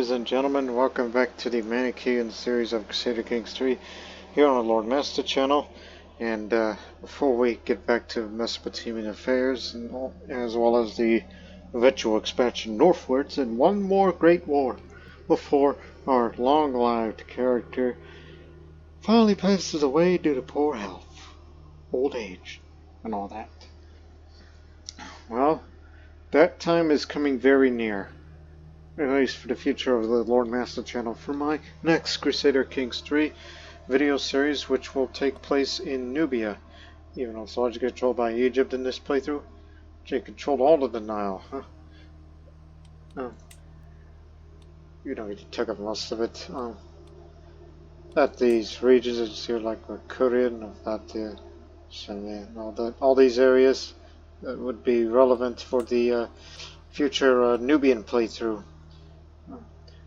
ladies and gentlemen, welcome back to the Manichean series of Crusader Kings 3 here on the Lord Master channel. And before we get back to Mesopotamian affairs, as well as the eventual expansion northwards and one more great war before our long-lived character finally passes away due to poor health, old age, and all that. Well, that time is coming very near. At least for the future of the Lord Master channel, for my next Crusader Kings 3 video series, which will take place in Nubia. Even though it's largely controlled by Egypt in this playthrough, they controlled all of the Nile, huh? Oh. You took up most of it. At these regions, it's here like Courtiers and all these areas that would be relevant for the future Nubian playthrough.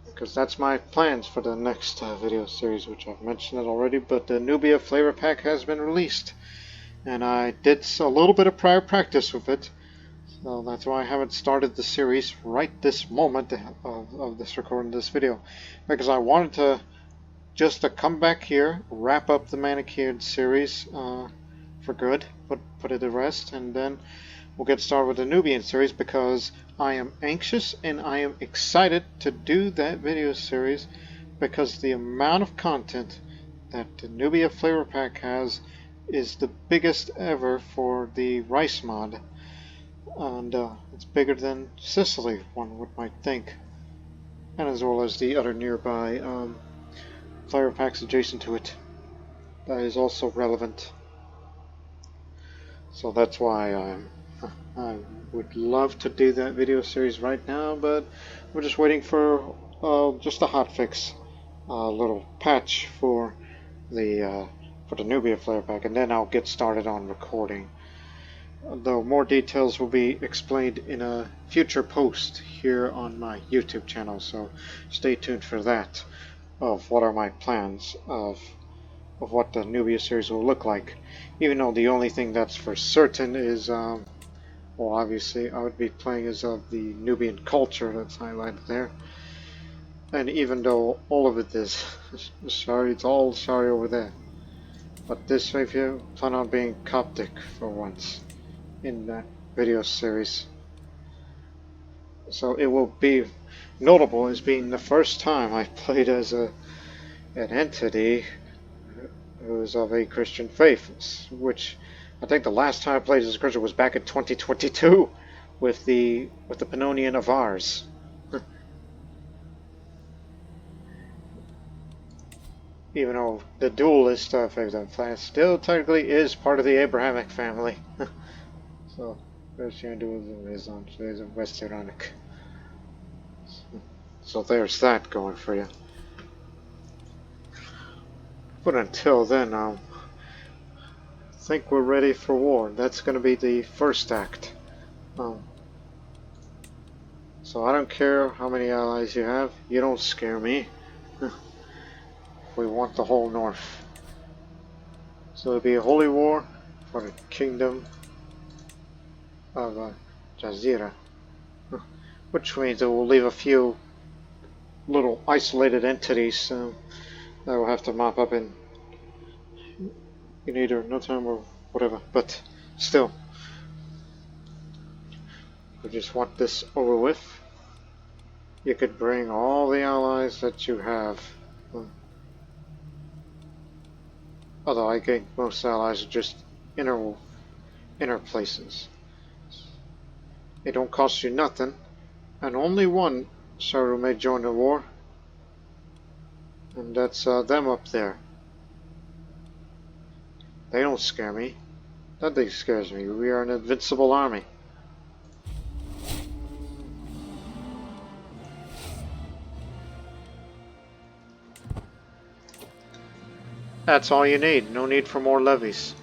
Because that's my plans for the next video series, which I've mentioned it already, but the Nubia flavor pack has been released, and I did a little bit of prior practice with it, so that's why I haven't started the series right this moment of this recording this video, because I wanted to just come back here, wrap up the Manichean series for good, put it to rest, and then we'll get started with the Nubian series, because I am anxious and I am excited to do that video series, because the amount of content that the Nubia flavor pack has is the biggest ever for the rice mod, and it's bigger than Sicily, one might think, and as well as the other nearby flavor packs adjacent to it. That is also relevant. So that's why I would love to do that video series right now, but we're just waiting for just a hotfix, little patch for the Nubia flavor pack, and then I'll get started on recording. Though more details will be explained in a future post here on my YouTube channel, so stay tuned for that. Of what are my plans of what the Nubia series will look like. Even though the only thing that's for certain is well, obviously, I would be playing as of the Nubian culture that's highlighted there. And even though all of it is sorry, it's all sorry over there. But this way, here, plan on being Coptic for once in that video series. So it will be notable as being the first time I've played as an entity who is of a Christian faith, which I think the last time I played as a Christian was back in 2022 with the Pannonian Avars. Even though the dualist faith I'm playing still technically is part of the Abrahamic family. So Christian dualism is on West Iranic. So there's that going for you. But until then, I think we're ready for war. That's going to be the first act. So I don't care how many allies you have. You don't scare me. We want the whole north. So it'll be a holy war for the kingdom of Jazira. Which means it will leave a few little isolated entities that will have to mop up in either no time or whatever, but still, we just want this over with. You could bring all the allies that you have, although I think most allies are just inner places. It don't cost you nothing, and only one Saru may join the war, and that's them up there. They don't scare me. Nothing scares me. We are an invincible army. That's all you need. No need for more levies.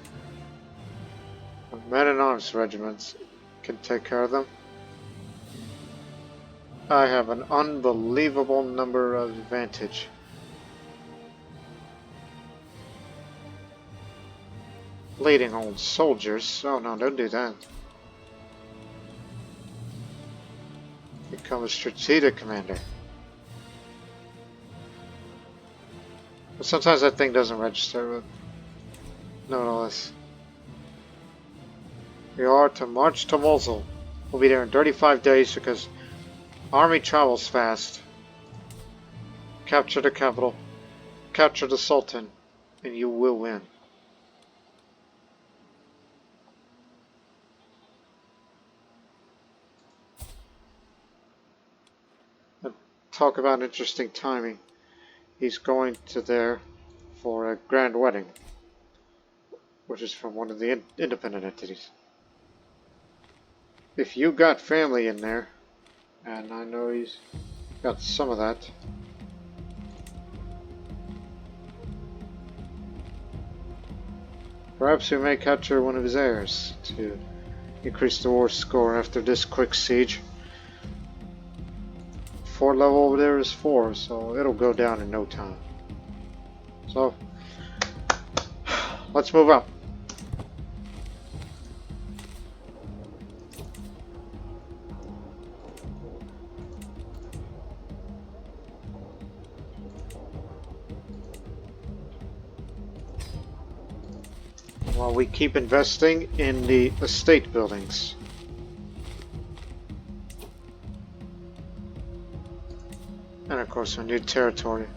Men-at-arms regiments can take care of them. I have an unbelievable number of advantage. Leading old soldiers. Oh no, don't do that. Become a strategic commander. But sometimes that thing doesn't register, but nonetheless. We are to march to Mosul. We'll be there in 35 days because army travels fast. Capture the capital, capture the Sultan, and you will win. And talk about interesting timing. He's going to there for a grand wedding, which is from one of the independent entities. If you got family in there, and I know he's got some of that, perhaps we may capture one of his heirs to increase the war score after this quick siege. Fort level over there is 4, so it'll go down in no time. So, let's move up. While we keep investing in the estate buildings. And of course our new territory.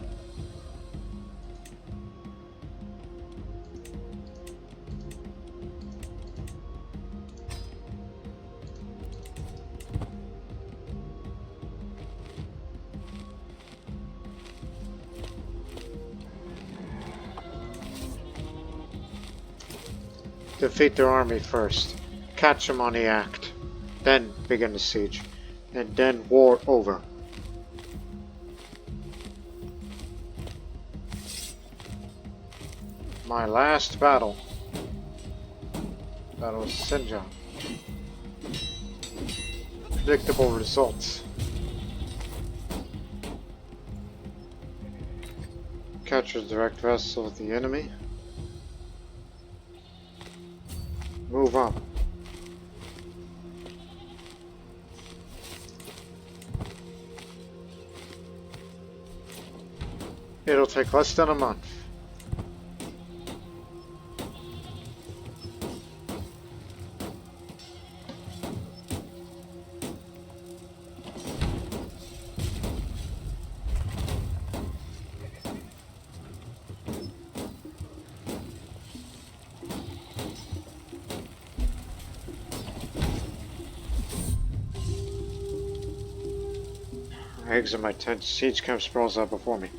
Defeat their army first, catch them on the act, then begin the siege, and then war over. My last battle. Battle of Sinjar. Predictable results. Capture the direct vessel of the enemy. Move on. It'll take less than a month. I exit my tent, siege camp sprawls out before me.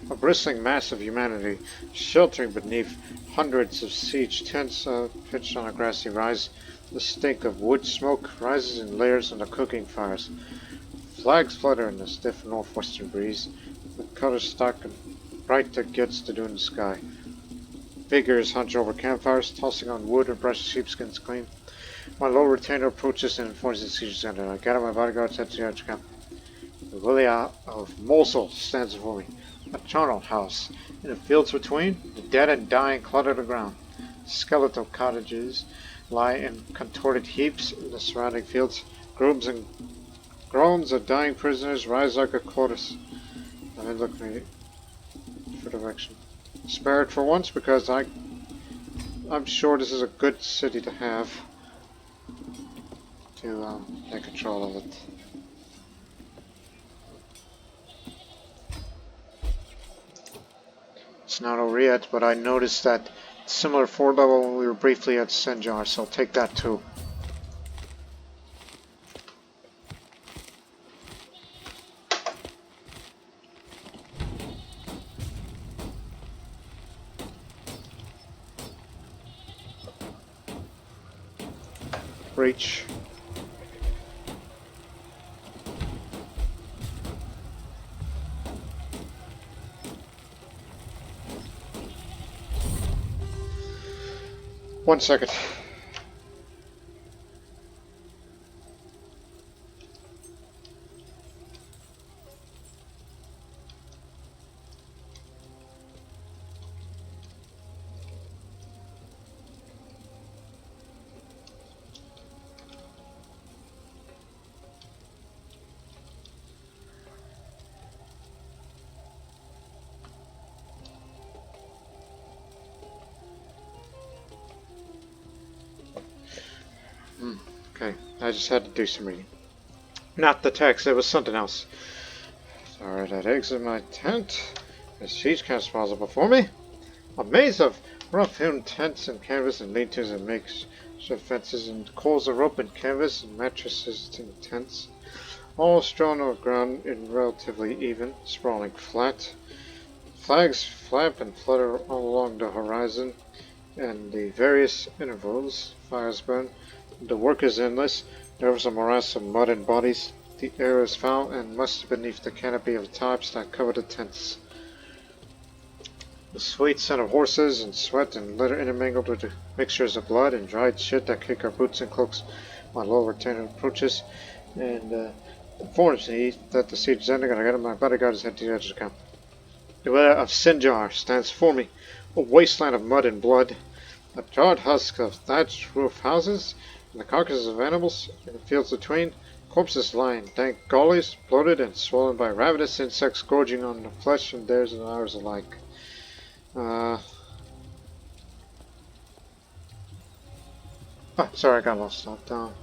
A bristling mass of humanity, sheltering beneath hundreds of siege tents pitched on a grassy rise. The stink of wood smoke rises in layers on the cooking fires. Flags flutter in the stiff northwestern breeze. The color stock and bright that gets to do in the sky. Figures hunch over campfires, tossing on wood and brush sheepskins clean. My low retainer approaches and informs the siege center. I gather my bodyguards head to the arch camp. The Wilaya of Mosul stands before me, a charnel house. In the fields between, the dead and dying clutter the ground. Skeletal cottages lie in contorted heaps in the surrounding fields. Groans of dying prisoners rise like a chorus. I look for direction. Spare it for once because I'm sure this is a good city to have to take control of it. It's not over yet, but I noticed that similar 4 level when we were briefly at Sinjar, so I'll take that too. Breach. One second. Okay, I just had to do some reading. Not the text, it was something else. Alright, I'd exit my tent. There's siege camps possible before me. A maze of rough-hewn tents and canvas and lean-tos and makeshift fences and coils of rope and canvas and mattresses in tents. All strewn on the ground in relatively even, sprawling flat. Flags flap and flutter all along the horizon, and the various intervals fires burn. The work is endless. There was a morass of mud and bodies. The air is foul and musty beneath the canopy of tops that cover the tents. The sweet scent of horses and sweat and litter intermingled with the mixtures of blood and dried shit that kick our boots and cloaks while low return approaches, and informs me that the siege is ending and I got my bodyguard is headed to the edge of the camp. The villa of Sinjar stands before me, a wasteland of mud and blood, a charred husk of thatched roof houses, and the carcasses of animals in the fields between. Corpses lying, dank gullies, bloated and swollen by ravenous insects gorging on the flesh and theirs and ours alike. Oh, sorry, I got lost. Stop down.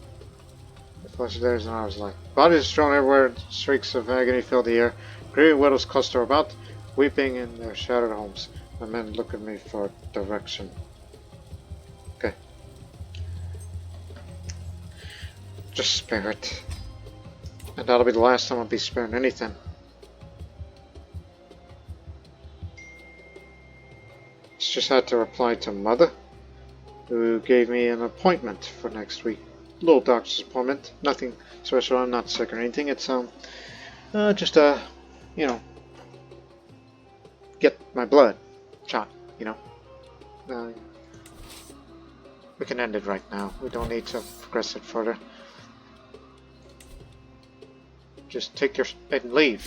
The flesh of theirs and ours alike. Bodies strewn everywhere, streaks of agony fill the air. Grieving widows cluster about, weeping in their shattered homes. The men look at me for direction. Okay. Just spare it. And that'll be the last time I'll be sparing anything. Just had to reply to Mother, who gave me an appointment for next week. Little doctor's appointment. Nothing special. I'm not sick or anything. It's just you know, get my blood shot. You know, we can end it right now. We don't need to progress it further. Just take your and leave.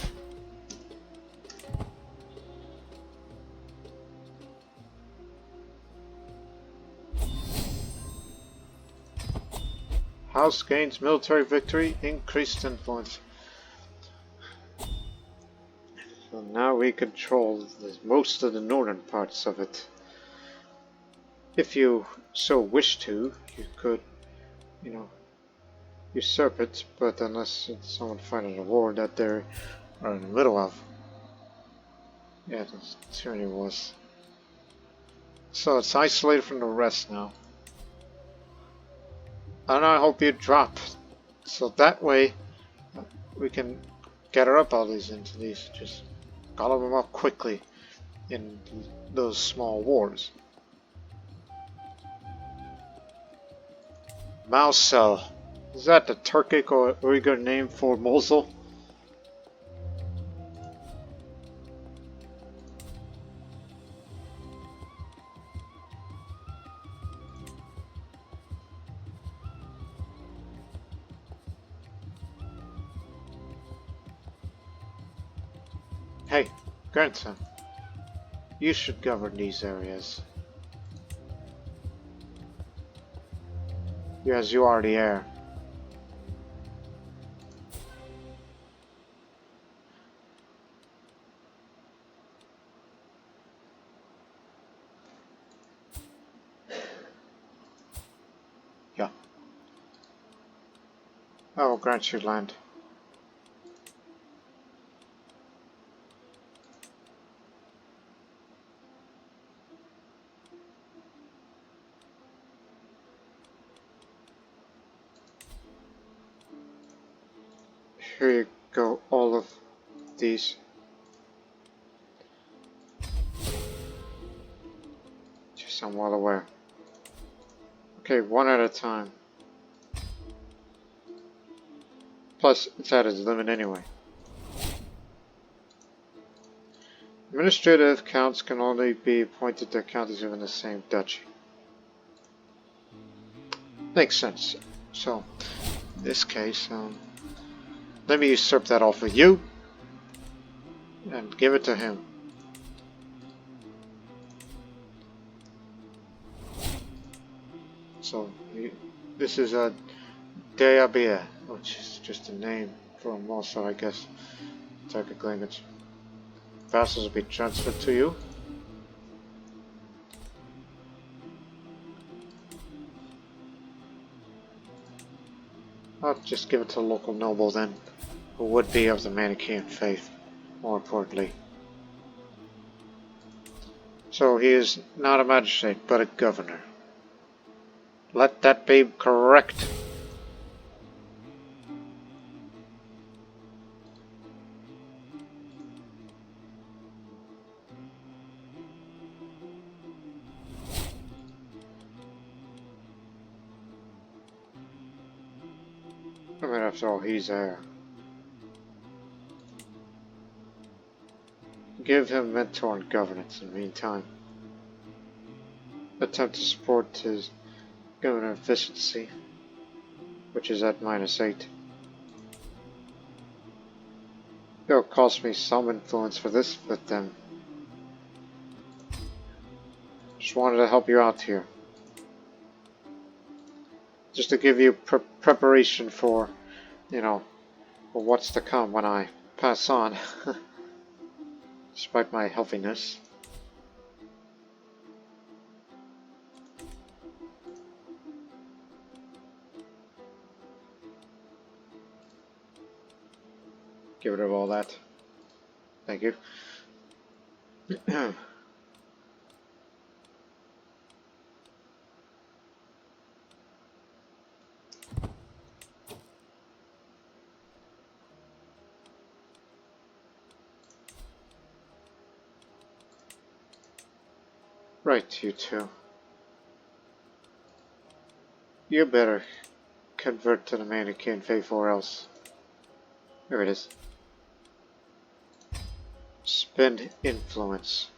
House gains military victory, increased influence. So now we control most of the northern parts of it. If you so wish to, you could, usurp it, but unless it's someone fighting a war that they are in the middle of. Yeah, the tyranny was. So it's isolated from the rest now. And I hope you drop, so that way we can gather up all these into these, just gobble them up quickly in those small wars. Mouse cell. Is that the Turkic or Uyghur name for Mosul? Hey, grandson, you should govern these areas. As you are the heir. Yeah. I will grant you land. Here you go, all of these. Just I'm well aware. Okay, one at a time. Plus, it's at its limit anyway. Administrative counts can only be appointed to counties within the same duchy. Makes sense. So, in this case, let me usurp that off of you and give it to him. So, this is a Deabia, which is just a name for a Mosul, I guess. Turkic language. Vassals will be transferred to you. I'll just give it to a local noble then, who would be of the Manichean faith, more importantly. So he is not a magistrate, but a governor. Let that be correct. I mean, after all, he's there. Give him mentor and governance in the meantime. Attempt to support his governor efficiency, which is at -8. It'll cost me some influence for this, but then just wanted to help you out here. Just to give you preparation for, you know, for what's to come when I pass on. Despite my healthiness. Get rid of all that. Thank you. Right, you two. You better convert to the Manichean faith or else. Here it is. Spend influence.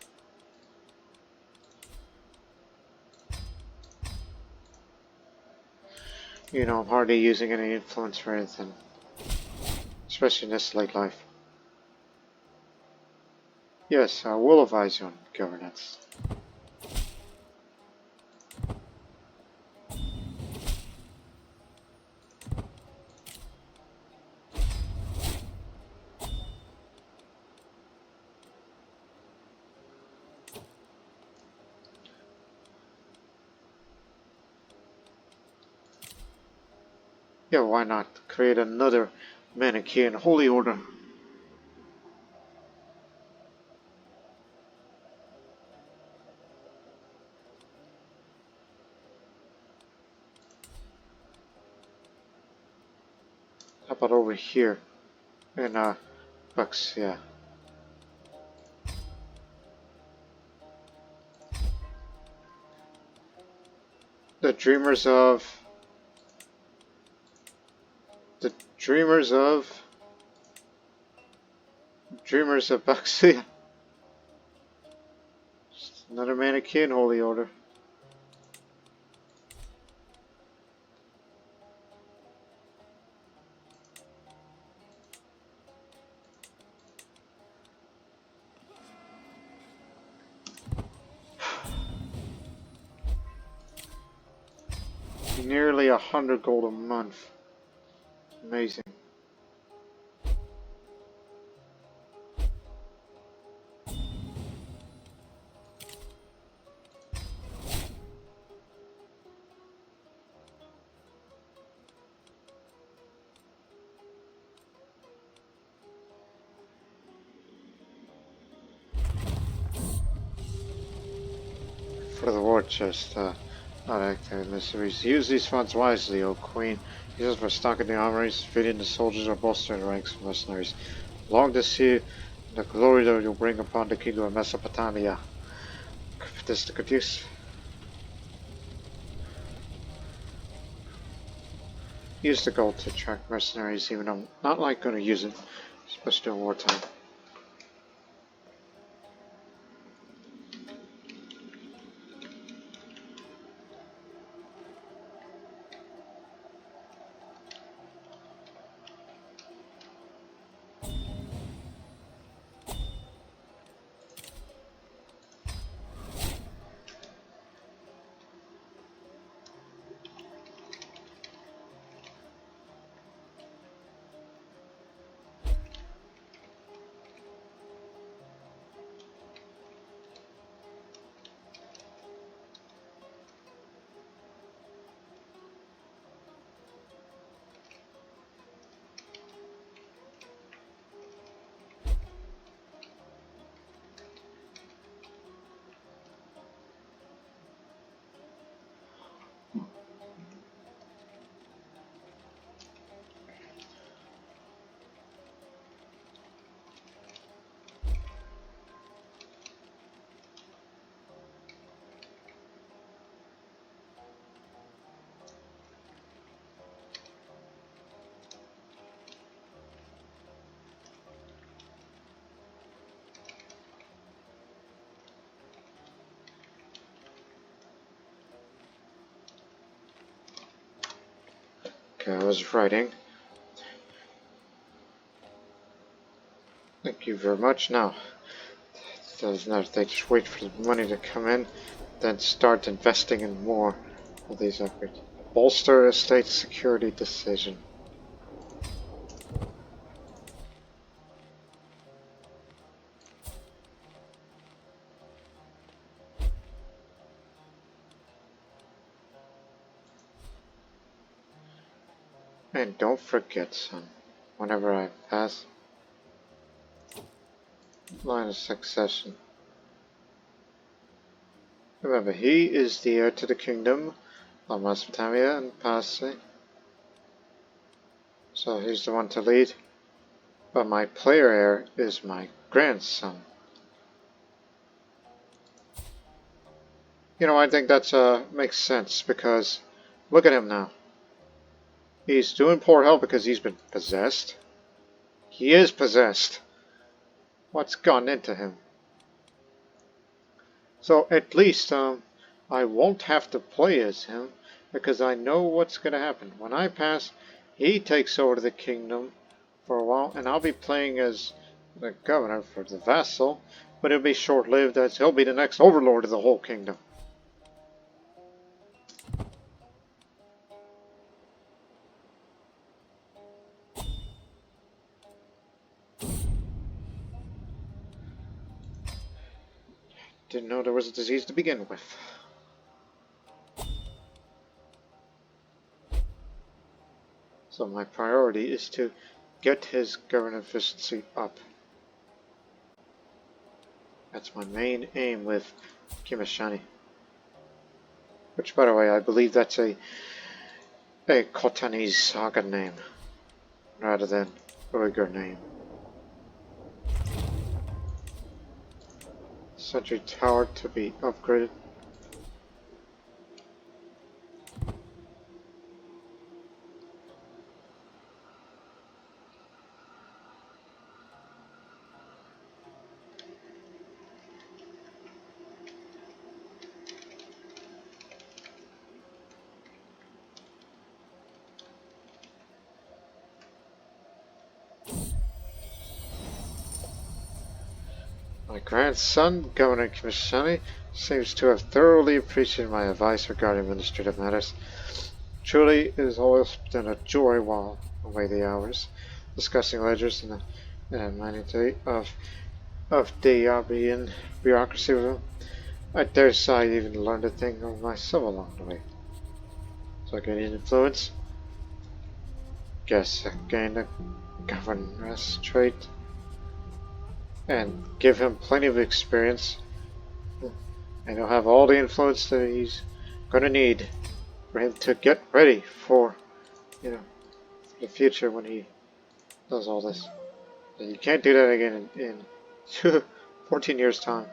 You know, I'm hardly using any influence for anything. Especially in this late life. Yes, I will advise you on governance. Yeah, why not create another Manichean holy order? How about over here in Bucks, yeah. The dreamers of Buxia. Another Manichean holy order. Nearly 100 gold a month. Amazing. For the war chest, not active mysteries. Use these funds wisely, O Queen. Use them for stocking the armories, feeding the soldiers, or bolstering the ranks of mercenaries. Long to see the glory that you'll bring upon the kingdom of Mesopotamia. This to confuse. Use the gold to attract mercenaries, even though I'm not like going to use it, especially during wartime. like I was writing. Thank you very much. Now, there's another thing. Just wait for the money to come in, then start investing in more of these upgrades. Bolster estate security decision. And don't forget, son, whenever I pass, line of succession. Remember, he is the heir to the kingdom of Mesopotamia and Piety, so he's the one to lead. But my player heir is my grandson. You know, I think that's makes sense because look at him now. He's doing poor health because he's been possessed. He is possessed. What's gone into him? So at least I won't have to play as him because I know what's going to happen. When I pass, he takes over the kingdom for a while, and I'll be playing as the governor for the vassal, but it'll be short-lived as he'll be the next overlord of the whole kingdom. Didn't know there was a disease to begin with. So my priority is to get his government efficiency up. That's my main aim with Kimishani. Which, by the way, I believe that's a Khotanese saga name, rather than Uyghur name. Sentry tower to be upgraded. My grandson, Governor Kimishani, seems to have thoroughly appreciated my advice regarding administrative matters. Truly, it has always been a joy while away the hours, discussing ledgers and the humanity of the bureaucracy with him. I dare say I even learned a thing of myself along the way. So I gained influence. Guess I gained a governess trait. And give him plenty of experience. And he'll have all the influence that he's gonna need for him to get ready for, the future when he does all this. And you can't do that again in 14 years' time.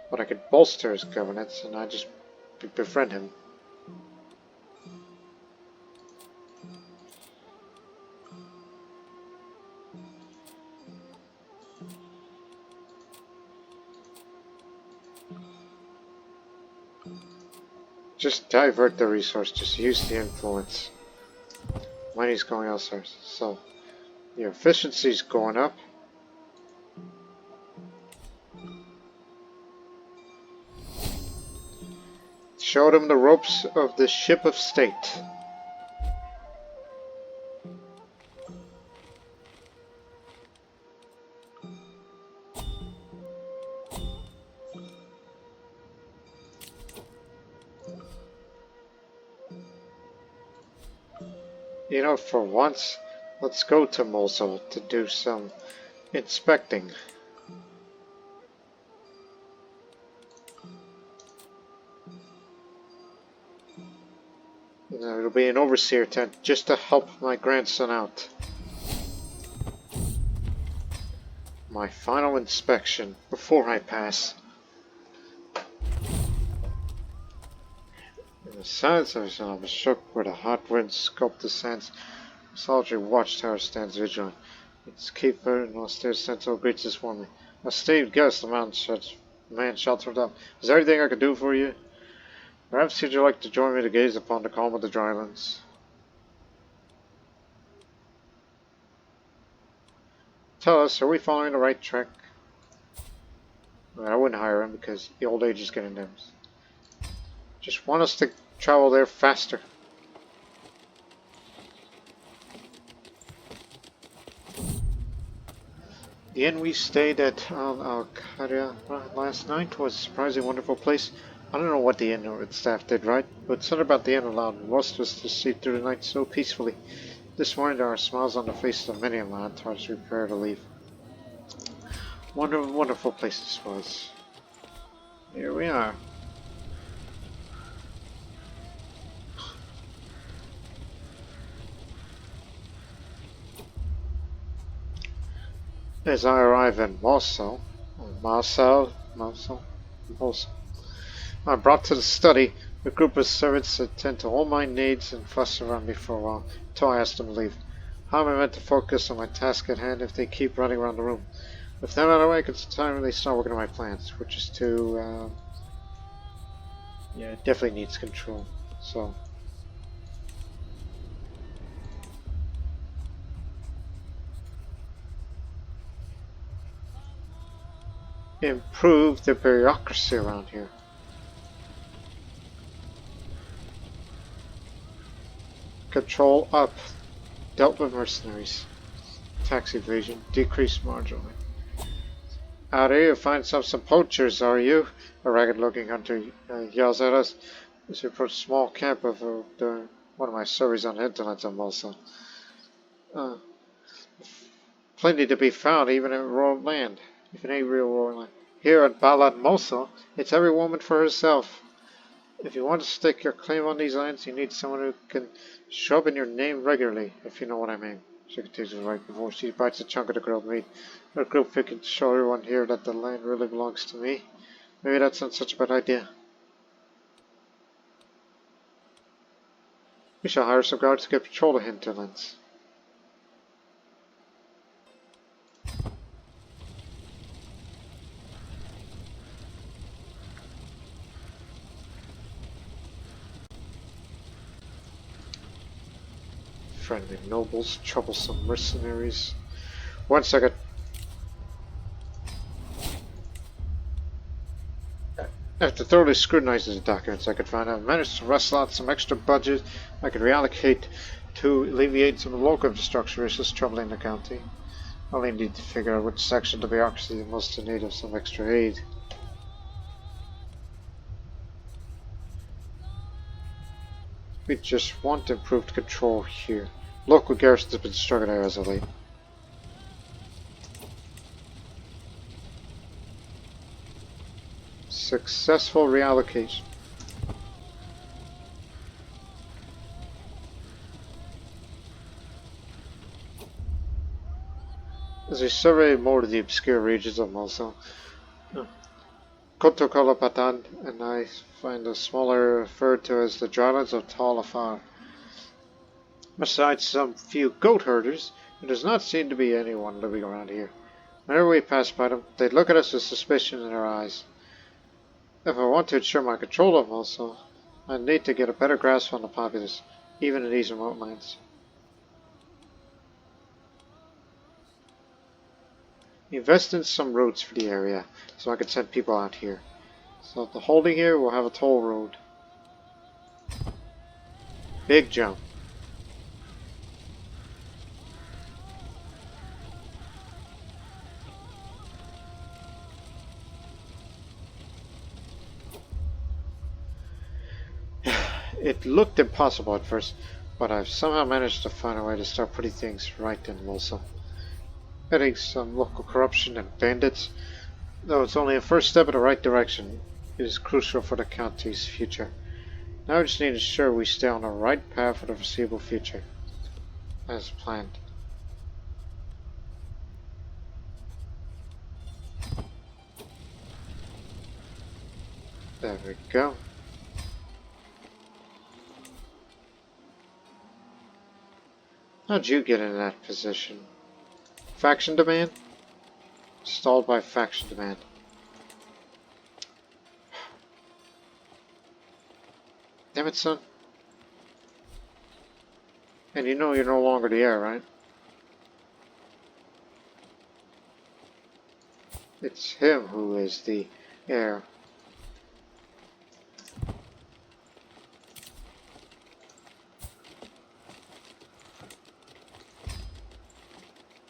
But I could bolster his governance, and I just befriend him. Just divert the resource, just use the influence. Money's going elsewhere, so your efficiency's going up. Showed him the ropes of the ship of state. You know, for once, let's go to Mosul to do some inspecting. It'll be an overseer tent just to help my grandson out. My final inspection before I pass. In the silence of his I was shook where the hot wind sculpted the sands. The solitary watchtower stands vigilant. Its keeper and austere sentinel greets us warmly. A esteemed guest, the man sheltered up. Is there anything I can do for you? Perhaps you'd like to join me to gaze upon the calm of the drylands. Tell us, are we following the right track? I wouldn't hire him because the old age is getting them. Just want us to travel there faster. The inn we stayed at Al-Qaeda last night was a surprisingly wonderful place. I don't know what the inn or its staff did right, but something about the inn allowed most of us to sleep through the night so peacefully. This morning there are smiles on the faces of many of my entourage as we prepare to leave. Wonderful place this was. Here we are. As I arrive in Mosul, I'm brought to the study. A group of servants attend to all my needs and fuss around me for a while, until I ask them to leave. How am I meant to focus on my task at hand if they keep running around the room? If they're not awake, it's time to really start working on my plans, which is to, yeah, it definitely needs control, so. Improve the bureaucracy around here. Control up. Dealt with mercenaries. Tax evasion. Decreased marginally. Out here, you find some poachers, are you? A ragged-looking hunter yells at us as we approach a small camp of during one of my surveys on the hinterlands of Mosul. Plenty to be found, even in rural land. If it ain't real rural land. Here at Balad Mosul, it's every woman for herself. If you want to stake your claim on these lands, you need someone who can show up in your name regularly, if you know what I mean. She continues to write before she bites a chunk of the grilled meat. Her group can show everyone here that the land really belongs to me. Maybe that's not such a bad idea. We shall hire some guards to get patrol the hinterlands. Friendly nobles, troublesome mercenaries. 1 second. After thoroughly scrutinizing the documents I could find, I managed to wrestle out some extra budget I could reallocate to alleviate some of the local infrastructure issues troubling the county. I only need to figure out which section of the bureaucracy is most in need of some extra aid. We just want improved control here. Local garrisons have been struggling as of late. Successful reallocation. As we survey more of the obscure regions of Mosul, Cosmopolitan and I find a smaller referred to as the drylands of Tal Afar. Besides some few goat herders, there does not seem to be anyone living around here. Whenever we pass by them, they look at us with suspicion in their eyes. If I want to ensure my control of Mosul, I need to get a better grasp on the populace, even in these remote lands. Invest in some roads for the area, so I can send people out here. So the holding here will have a toll road. Big jump. It looked impossible at first, but I've somehow managed to find a way to start putting things right in Mosul. Getting some local corruption and bandits, though it's only a first step in the right direction, it is crucial for the county's future. Now we just need to ensure we stay on the right path for the foreseeable future, as planned. There we go. How'd you get in that position? Faction demand? Stalled by faction demand. Damn it, son. And you know you're no longer the heir, right? It's him who is the heir.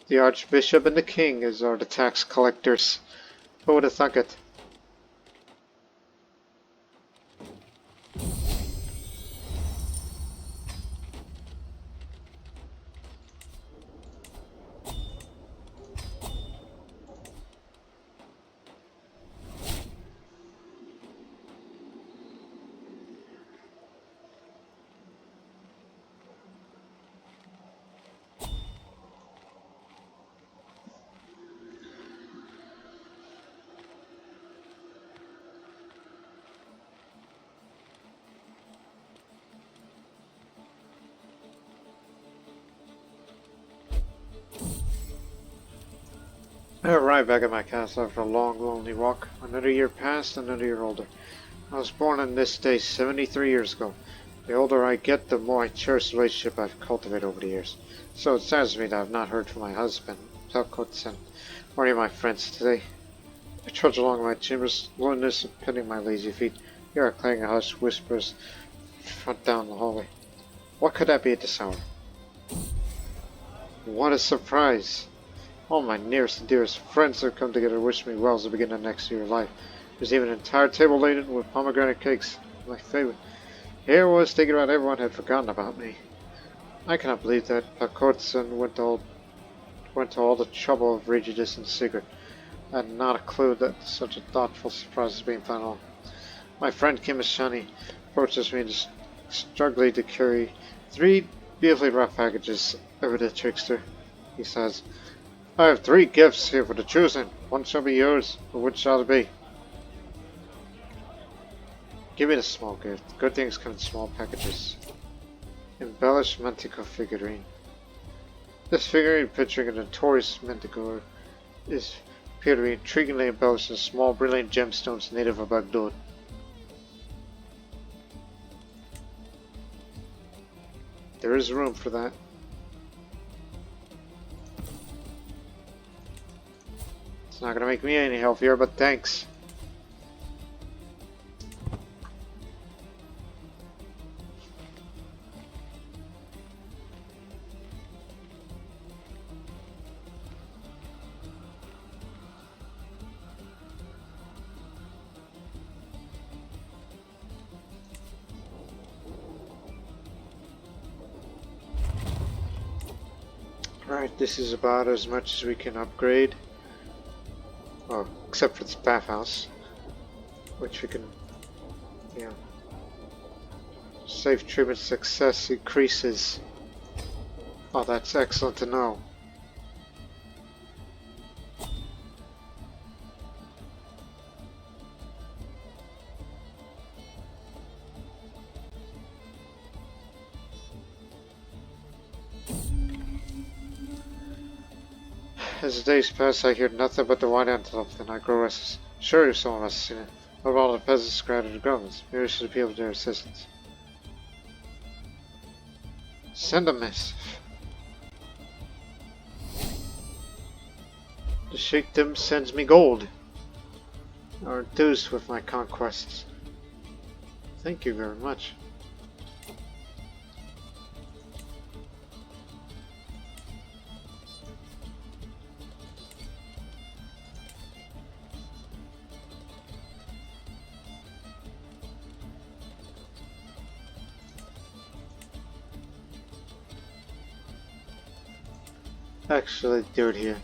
The Archbishop and the King are the tax collectors. Who would have thunk it? I arrived back at my castle after a long, lonely walk. Another year passed, another year older. I was born on this day 73 years ago. The older I get, the more I cherish the relationship I've cultivated over the years. So it saddens me that I've not heard from my husband, Courtiers, or any of my friends today. I trudge along my chambers, loneliness impeding my lazy feet. Here are clanging hushed whispers front down the hallway. What could that be at this hour? What a surprise! All my nearest and dearest friends have come together to wish me well as I begin the next year of life. There's even an entire table laden with pomegranate cakes, my favorite. Here I was thinking about everyone had forgotten about me. I cannot believe that Courtiers went to all the trouble of reading this in secret. I had not a clue that such a thoughtful surprise was being planned on. My friend Kimishani approaches me and struggling to carry 3 beautifully wrapped packages over the trickster. He says, I have 3 gifts here for the choosing. One shall be yours, but which shall it be? Give me the small gift. Good things come in small packages. Embellished Manticore figurine. This figurine picturing a notorious Manticore is appear to be intriguingly embellished in small brilliant gemstones native of Baghdad. There is room for that. It's not gonna make me any healthier, but thanks. Right, this is about as much as we can upgrade. Well, except for this bathhouse, which we can, safe treatment success increases. Oh, that's excellent to know. As the days pass, I hear nothing but the white antelope, then I grow restless. Surely someone must have seen it. What about all the peasants crowded the governments? Maybe we should appeal to their assistance. Send a missive. The Sheikdom sends me gold. Are enthused with my conquests. Thank you very much. Actually, do it here.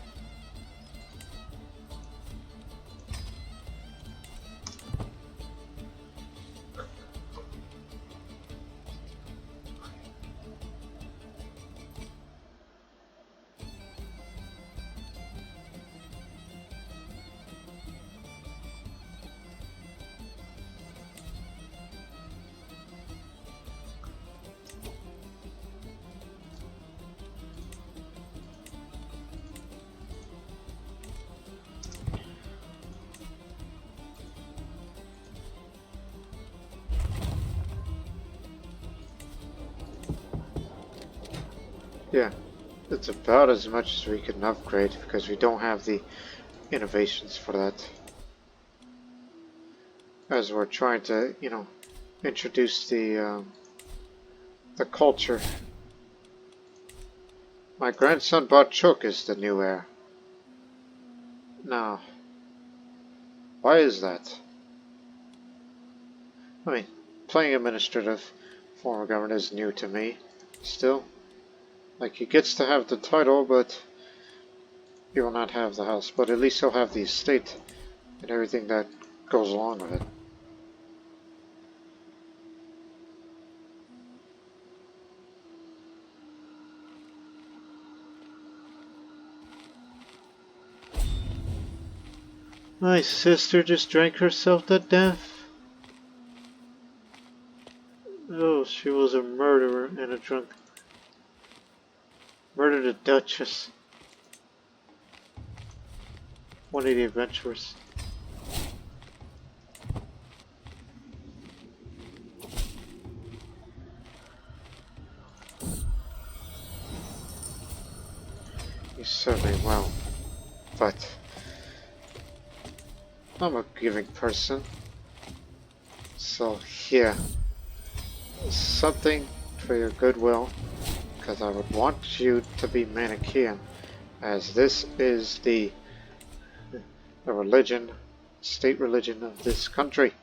Yeah, it's about as much as we can upgrade because we don't have the innovations for that. As we're trying to, introduce the culture. My grandson Bachuk is the new heir. Now, why is that? I mean, playing administrative form of government is new to me, still. Like, he gets to have the title, but he will not have the house. But at least he'll have the estate and everything that goes along with it. My sister just drank herself to death. Oh, she was a murderer and a drunk. Murdered a duchess. One of the adventurers. You certainly will. But I'm a giving person. So here. Something for your goodwill. Because I would want you to be Manichean. As this is the religion, state religion of this country.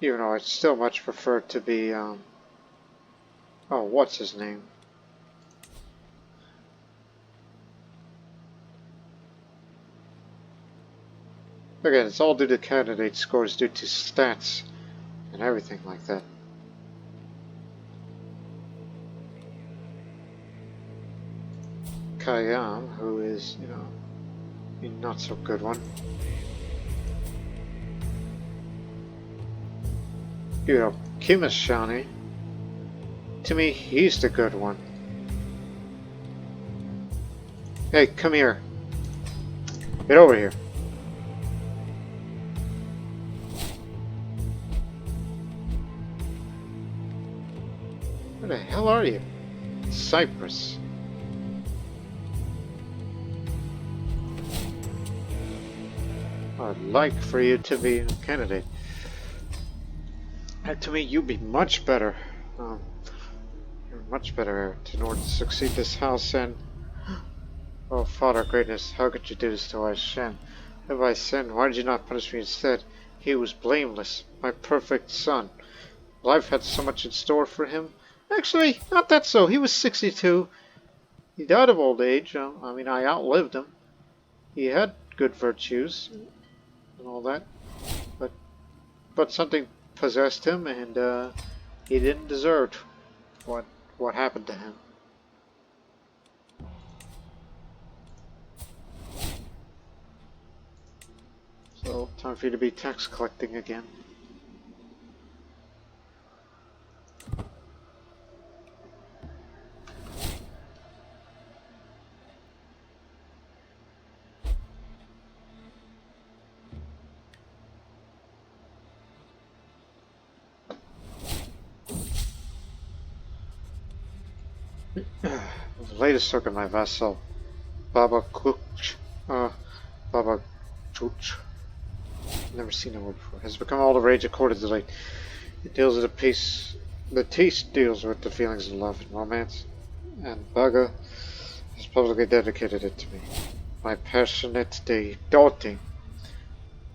Even though I'd still much prefer to be, oh, what's his name? Again, it's all due to candidate scores, due to stats, and everything like that. Khayyam, who is, a not so good one. Kimishani, to me, he's the good one. Hey, come here. Get over here. Where the hell are you? Cyprus. I'd like for you to be a candidate. And to me, you'd be much better. You're much better in order to succeed this house. And oh, Father Greatness, how could you do this to our Shen? If I sinned, why did you not punish me instead? He was blameless, my perfect son. Life had so much in store for him. Actually, not that so. He was 62. He died of old age. I mean, I outlived him. He had good virtues and all that, but something possessed him, and he didn't deserve what happened to him. So, time for you to be tax collecting again. The latest took of my vassal, Baba Kuch, Baba Chuch, never seen that word before, has become all the rage accordingly. It deals with the taste deals with the feelings of love and romance, and Baga has publicly dedicated it to me. My passionate doting.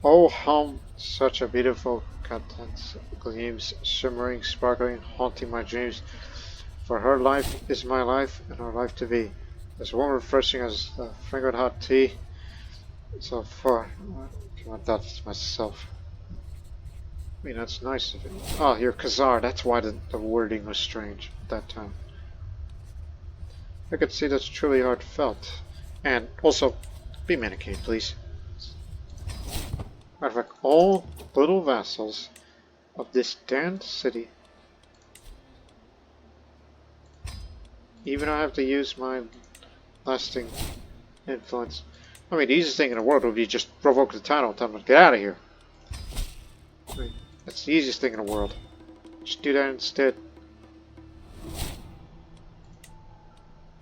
Oh, how such a beautiful contents gleams, shimmering, sparkling, haunting my dreams. For her life is my life, and her life to be as warm and refreshing as the fragrant hot tea. So far, I want that to myself. I mean, that's nice of it. Oh, you're Khazar. That's why the wording was strange at that time. I could see that's truly heartfelt. And also, be Manichean, please. Matter of fact, all little vassals of this damned city. Even I have to use my lasting influence. I mean, the easiest thing in the world would be just provoke the title and tell them to get out of here. I mean, that's the easiest thing in the world. Just do that instead.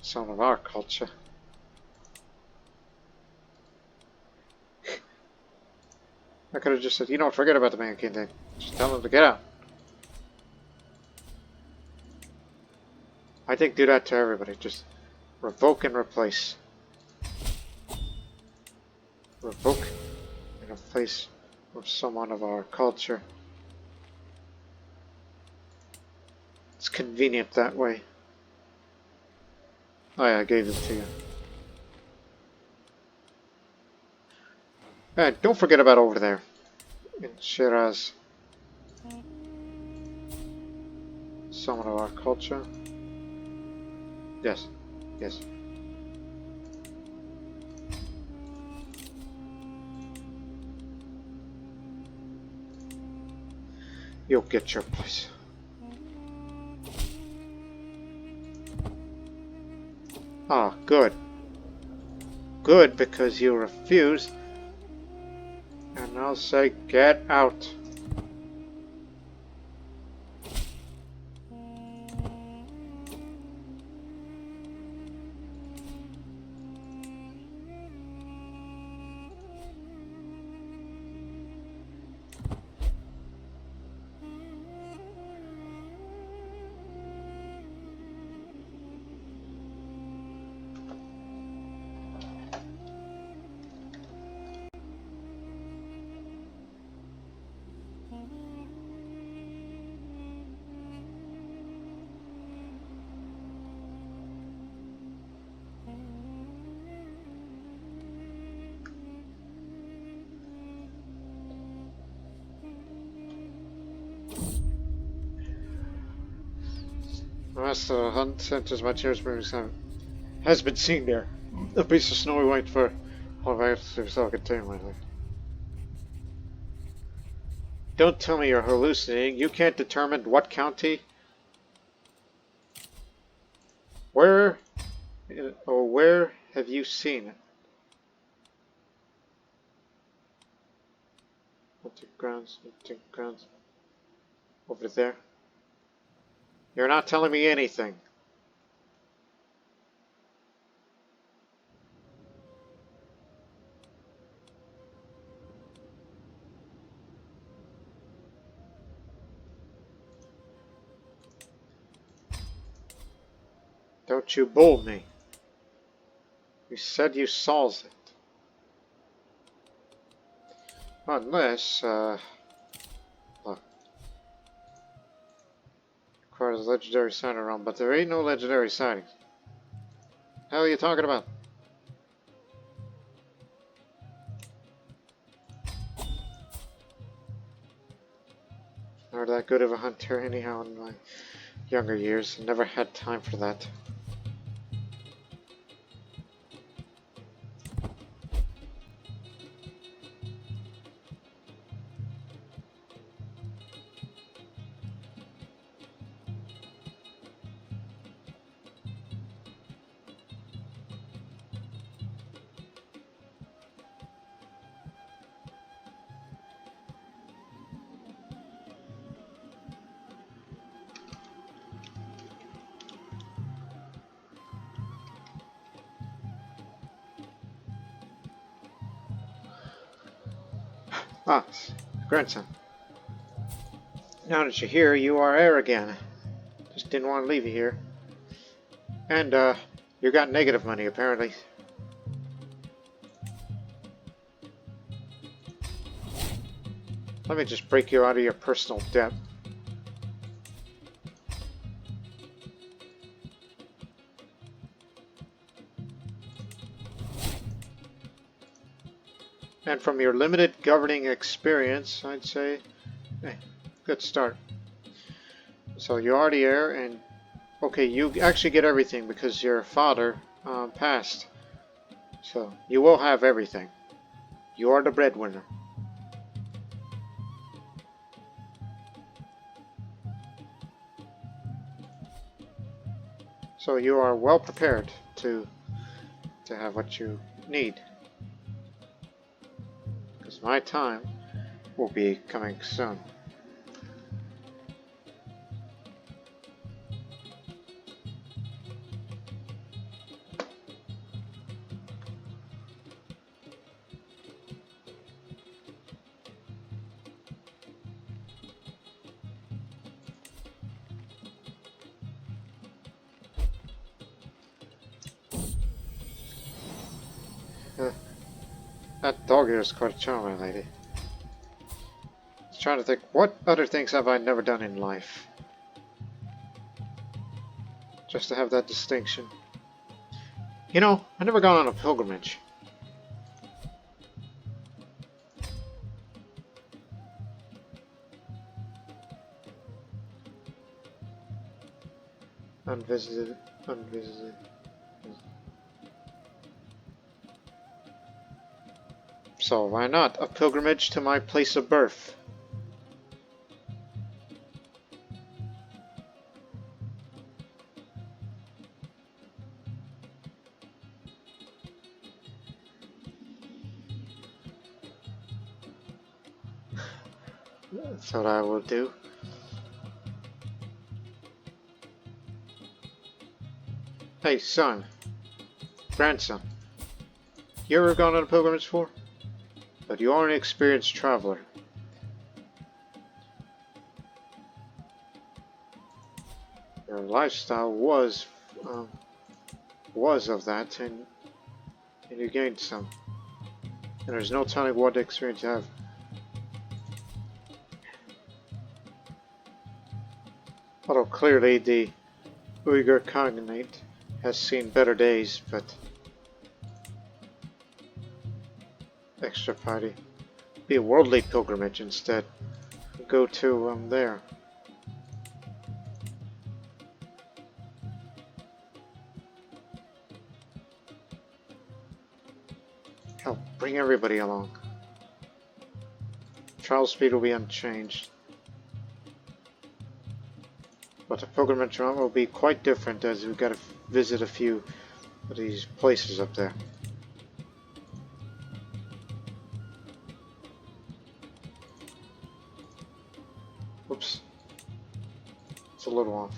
Some of our culture. I could have just said, you know, forget about the Manichean thing. Just tell them to get out. I think do that to everybody. Just revoke and replace. Revoke and replace with someone of our culture. It's convenient that way. Oh yeah, I gave it to you. And don't forget about over there in Shiraz. Someone of our culture. Yes, yes. You'll get your place. Ah, good. Good, because you refuse. And I'll say, get out. The hunt centers my tears has been seen there. A piece of snowy white fur. All I have to so contain my life. Don't tell me you're hallucinating. You can't determine what county, where, or where have you seen it? Grounds, over there. You're not telling me anything. Don't you bull me. You said you saw it. Unless, look. Requires a legendary sighting around, but there ain't no legendary sightings. Hell are you talking about? Not that good of a hunter anyhow in my younger years. Never had time for that. Ah, grandson. Now that you're here, you are heir again. Just didn't want to leave you here. And, you got negative money, apparently. Let me just break you out of your personal debt. And from your limited governing experience, I'd say, hey, good start. So you are the heir, and okay, you actually get everything because your father passed. So you will have everything. You are the breadwinner. So you are well prepared to have what you need. my time will be coming soon. That dog here is quite a charming lady. I was trying to think, what other things have I never done in life? Just to have that distinction. You know, I've never gone on a pilgrimage. Unvisited. So why not a pilgrimage to my place of birth? That's what I will do. Hey, son. Grandson. You ever gone on a pilgrimage before? But you are an experienced traveler. Your lifestyle was of that, and you gained some. And there's no telling what experience you have. Although clearly the Uyghur Cognate has seen better days, but extra party. Be a worldly pilgrimage instead. Go to there. Hell, bring everybody along. Travel speed will be unchanged. But the pilgrimage run will be quite different as we've got to visit a few of these places up there. Whoops. It's a little off.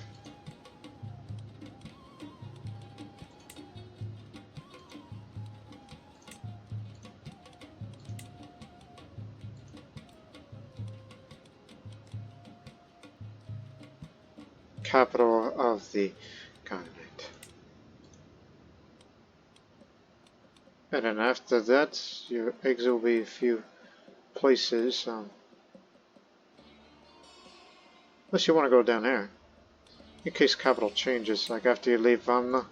Capital of the continent. And then after that, your exit will be a few places. Unless you want to go down there. In case capital changes, like after you leave Hvamna,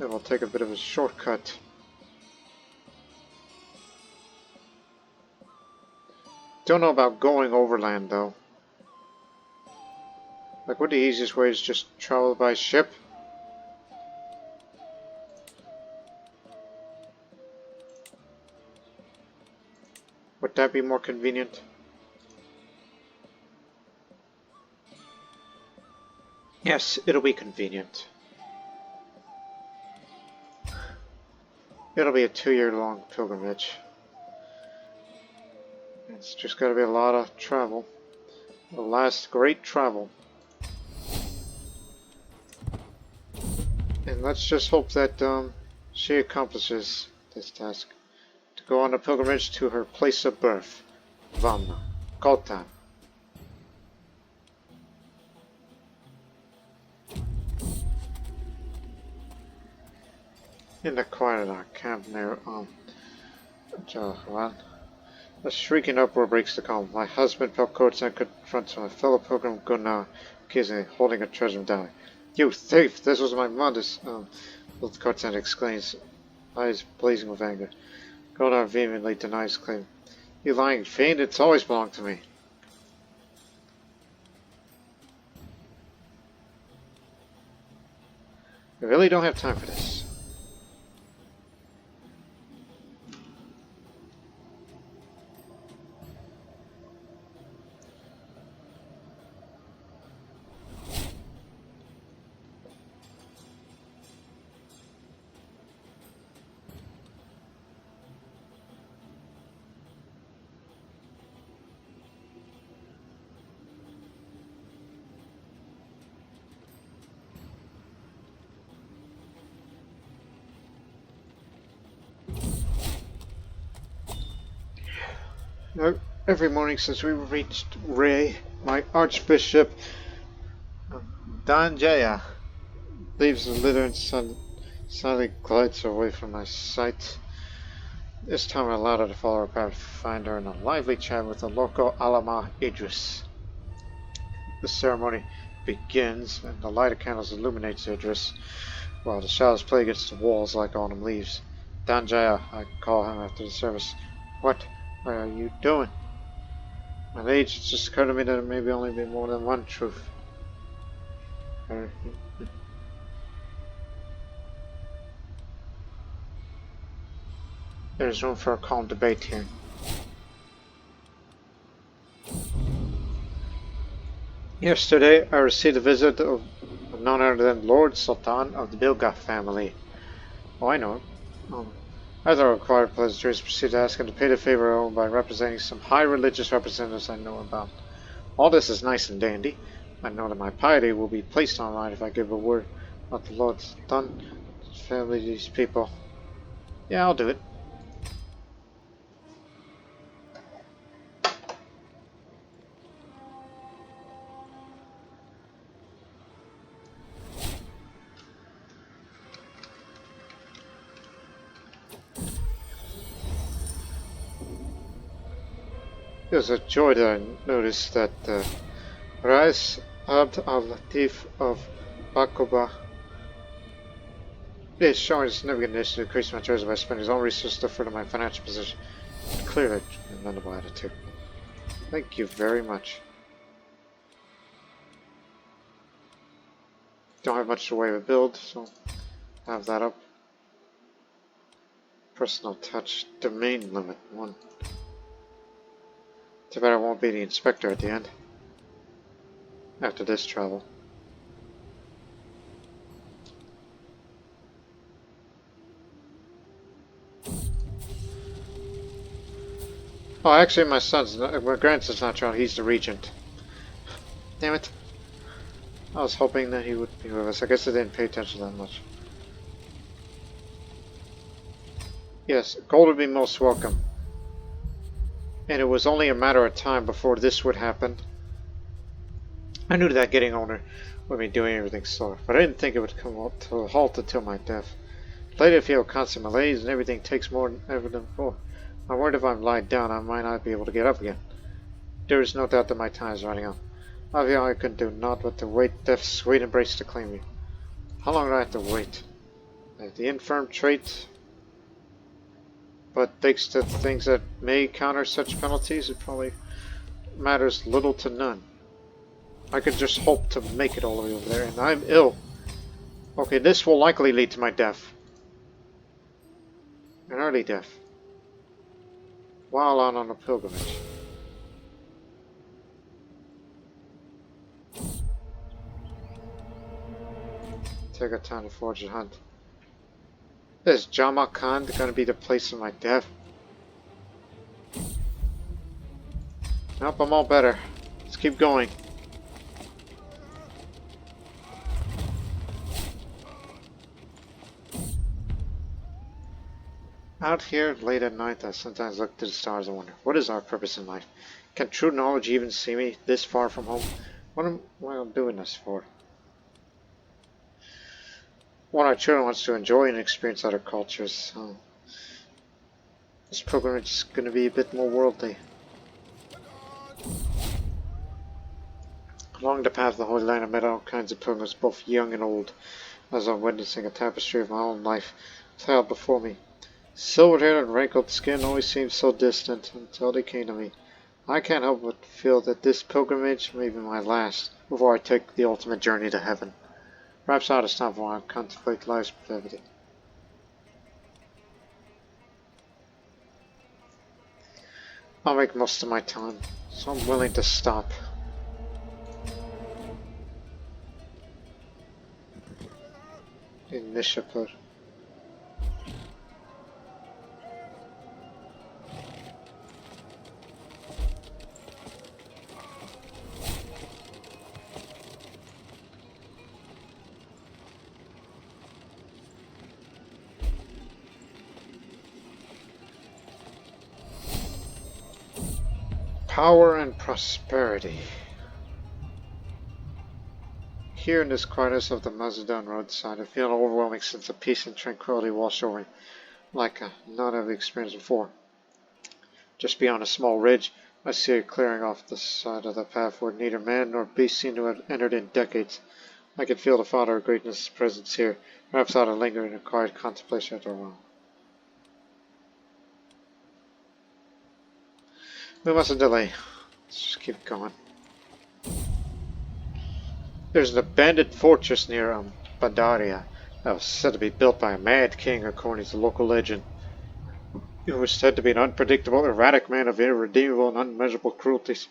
it will take a bit of a shortcut. Don't know about going overland though. Like, would the easiest way is just travel by ship? Would that be more convenient? Yes, it'll be convenient. It'll be a 2-year-long pilgrimage. It's just gotta be a lot of travel. The last great travel. And let's just hope that she accomplishes this task. To go on a pilgrimage to her place of birth, Hvamna, Khotan. In the quiet of our camp near Jazira, a shrieking uproar breaks the calm. My husband felt courtesan confronts my fellow pilgrim Gunnar, accusing holding a treasure down. You thief! This was my mother's! Little courtesan exclaims, eyes blazing with anger. Gunnar vehemently denies claim. You lying fiend! It's always belonged to me. I really don't have time for this. Now, every morning since we reached Ray, my Archbishop Danjaya leaves the litter and suddenly glides away from my sight. This time I allowed her to follow her path to find her in a lively chat with the local Alama Idris. The ceremony begins, and the light of candles illuminates Idris, while the shadows play against the walls like autumn leaves. Danjaya, I call him after the service. What are you doing? At age, it's just occurred to me that there may only be more than one truth. There is room for a calm debate here. Yesterday, I received a visit of none other than Lord Sultan of the Bilga family. Oh, I know him. After required pleasantries, proceeded to ask him to pay the favor by representing some high religious representatives I know about. All this is nice and dandy. I know that my piety will be placed online if I give a word about the Lord Sultan, family, these people. Yeah, I'll do it. It was a joy that I noticed that Rais Abd al-Latif of Bakoba is showing a significant initiative to increase my treasure by spending his own resources to further my financial position. Clearly, a commendable attitude. Thank you very much. Don't have much in the way of a build, so have that up. Personal touch, domain limit 1. Too bad I won't be the inspector at the end. After this travel. Oh, actually my grandson's not child, he's the regent. Damn it. I was hoping that he would be with us. I guess I didn't pay attention that much. Yes, gold would be most welcome. And it was only a matter of time before this would happen. I knew that getting older would be doing everything slower, but I didn't think it would come to a halt until my death. Later I feel constant malaise and everything takes more than ever than before. I'm worried if I'm lying down I might not be able to get up again. There is no doubt that my time is running out. I feel I can do naught but to wait death's sweet embrace to claim me. How long do I have to wait? I have the infirm trait, but thanks to things that may counter such penalties, it probably matters little to none. I could just hope to make it all the way over there, and I'm ill. Okay, this will likely lead to my death. An early death. While on a pilgrimage. Take a time to forge and hunt. Is Jama Khan going to be the place of my death? Nope, I'm all better. Let's keep going. Out here late at night, I sometimes look to the stars and wonder, what is our purpose in life? Can true knowledge even see me this far from home? What am I doing this for? One of our children wants to enjoy and experience other cultures. This pilgrimage is going to be a bit more worldly. Along the path of the Holy Land, I met all kinds of pilgrims, both young and old, as I'm witnessing a tapestry of my own life tiled before me. Silver-haired and wrinkled skin always seemed so distant until they came to me. I can't help but feel that this pilgrimage may be my last before I take the ultimate journey to heaven. Perhaps I ought to stop while I contemplate life's brevity. I'll make most of my time, so I'm willing to stop. In Nishapur. Power and prosperity. Here in this quietness of the Macedon roadside, I feel an overwhelming sense of peace and tranquility wash over me, like none I've experienced before. Just beyond a small ridge, I see a clearing off the side of the path where neither man nor beast seem to have entered in decades. I can feel the Father of Greatness' presence here. Perhaps I ought to linger in a quiet contemplation after a while. We mustn't delay. Let's just keep going. There's an abandoned fortress near Badaria that was said to be built by a mad king according to local legend. He was said to be an unpredictable, erratic man of irredeemable and unmeasurable cruelties.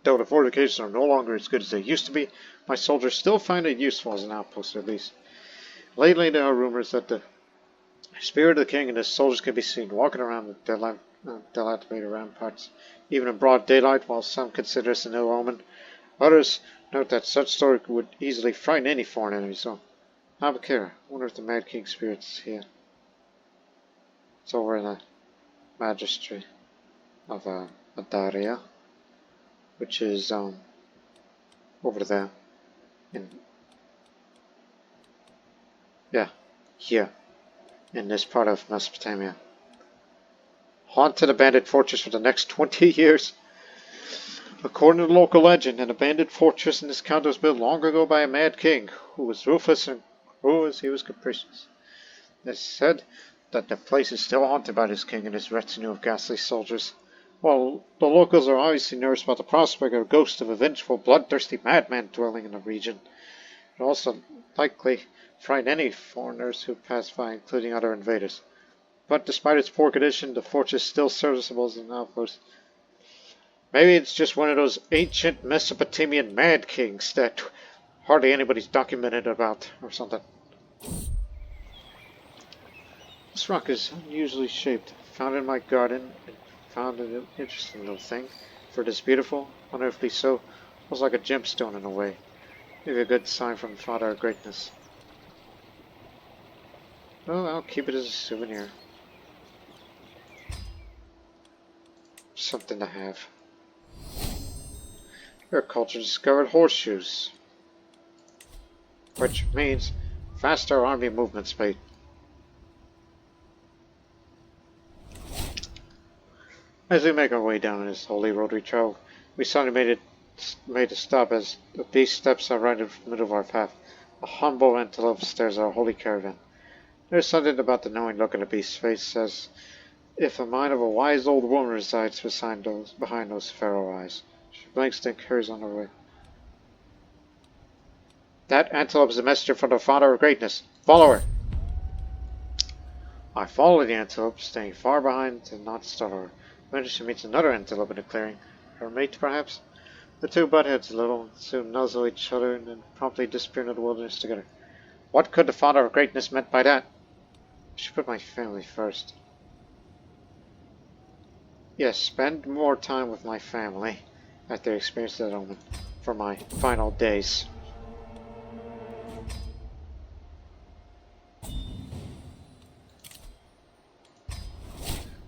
Though the fortifications are no longer as good as they used to be, my soldiers still find it useful as an outpost at least. Lately there are rumors that the spirit of the king and his soldiers can be seen walking around the dilapidated ramparts, even in broad daylight, while some consider this an ill omen. Others note that such story would easily frighten any foreign enemy, so have a care. I wonder if the Mad King spirit is here. It's over in the Magistracy of Adaria, which is over there. Here, in this part of Mesopotamia. Haunted abandoned fortress for the next 20 years. According to the local legend, an abandoned fortress in this county was built long ago by a mad king who was ruthless and cruel as he was capricious. It is said that the place is still haunted by this king and his retinue of ghastly soldiers. While the locals are obviously nervous about the prospect of a ghost of a vengeful, bloodthirsty madman dwelling in the region, it also likely frighten any foreigners who pass by, including other invaders. But despite its poor condition, the fortress is still serviceable as an outpost. Maybe it's just one of those ancient Mesopotamian mad kings that hardly anybody's documented about, or something. This rock is unusually shaped. Found in my garden, and found an interesting little thing. For it is beautiful, unearthly so, almost like a gemstone in a way. Maybe a good sign from the Father of Greatness. Well, I'll keep it as a souvenir. Something to have. Your culture discovered horseshoes, which means faster army movement speed. As we make our way down this holy road we travel, we suddenly made a stop as the beast steps out right in the middle of our path. A humble antelope stares at our holy caravan. There's something about the knowing look in the beast's face, as if the mind of a wise old woman resides behind those pharaoh eyes. She blinks, then hurries on her way. That antelope is a messenger from the Father of Greatness. Follow her! I follow the antelope, staying far behind to not startle her. Eventually she meets another antelope in the clearing. Her mate, perhaps? The two butt heads a little, and soon nuzzle each other, and then promptly disappear into the wilderness together. What could the Father of Greatness meant by that? I should put my family first. Yes, spend more time with my family after experiencing that omen for my final days.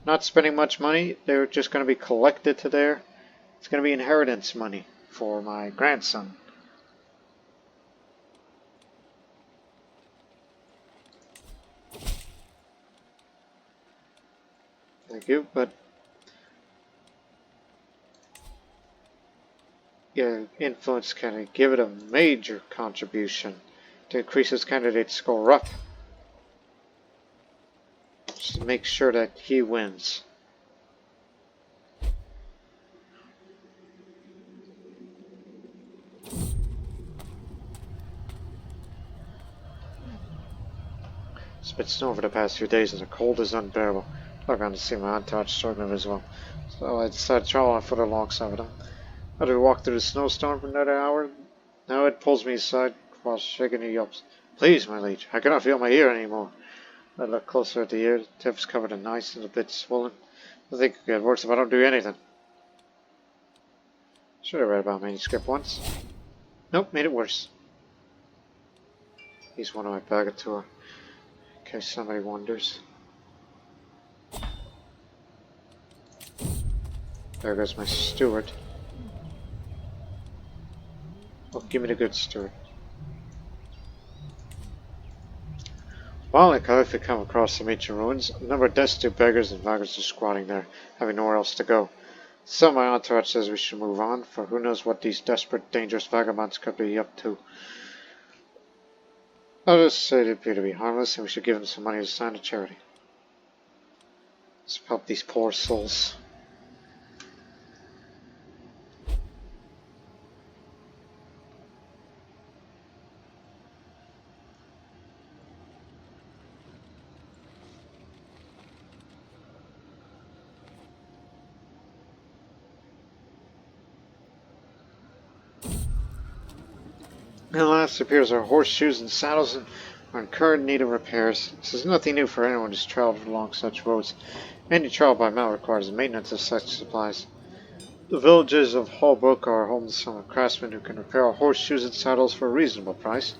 Not spending much money, they're just going to be collected to there. It's going to be inheritance money for my grandson. Thank you, but yeah, influence candidate. Give it a major contribution to increase his candidate score up. Just to make sure that he wins. It's been snow over the past few days and the cold is unbearable. I look around to see my entourage struggling as well. So I decided to travel on foot alongside them. After we walked through the snowstorm for another hour, now it pulls me aside while shaking the yelps. Please, my liege, I cannot feel my ear anymore. I look closer at the ear. The tip's covered in ice and a bit swollen. I think it could get worse if I don't do anything. Should have read about manuscript once. Nope, made it worse. He's one of my bagatur, in case somebody wonders. There goes my steward. Oh, give me the good steward. While in Caliph, we come across some ancient ruins. A number of destitute beggars and vagabonds are squatting there, having nowhere else to go. Some of my entourage says we should move on, for who knows what these desperate, dangerous vagabonds could be up to. Others say they appear to be harmless, and we should give them some money to sign to charity. Let's help these poor souls. And last appears our horseshoes and saddles are in current need of repairs. This is nothing new for anyone who's traveled along such roads. Any travel by mail requires maintenance of such supplies. The villages of Hallbrook are home to some craftsmen who can repair our horseshoes and saddles for a reasonable price.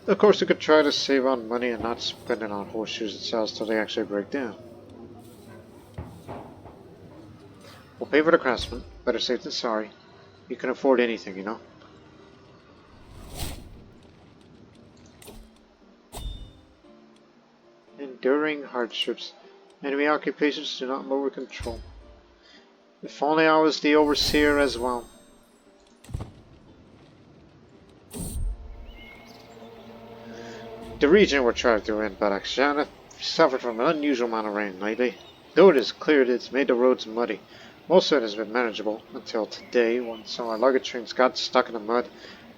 Of course, we could try to save on money and not spend it on horseshoes and saddles till they actually break down. We'll pay for the craftsman. Better safe than sorry. You can afford anything, you know. Enduring hardships. Enemy occupations do not lower control. If only I was the overseer as well. The region we're traveling through in Badakhshan suffered from an unusual amount of rain lately. Though it has cleared, it's made the roads muddy. Most of it has been manageable until today, when some of our luggage trains got stuck in the mud.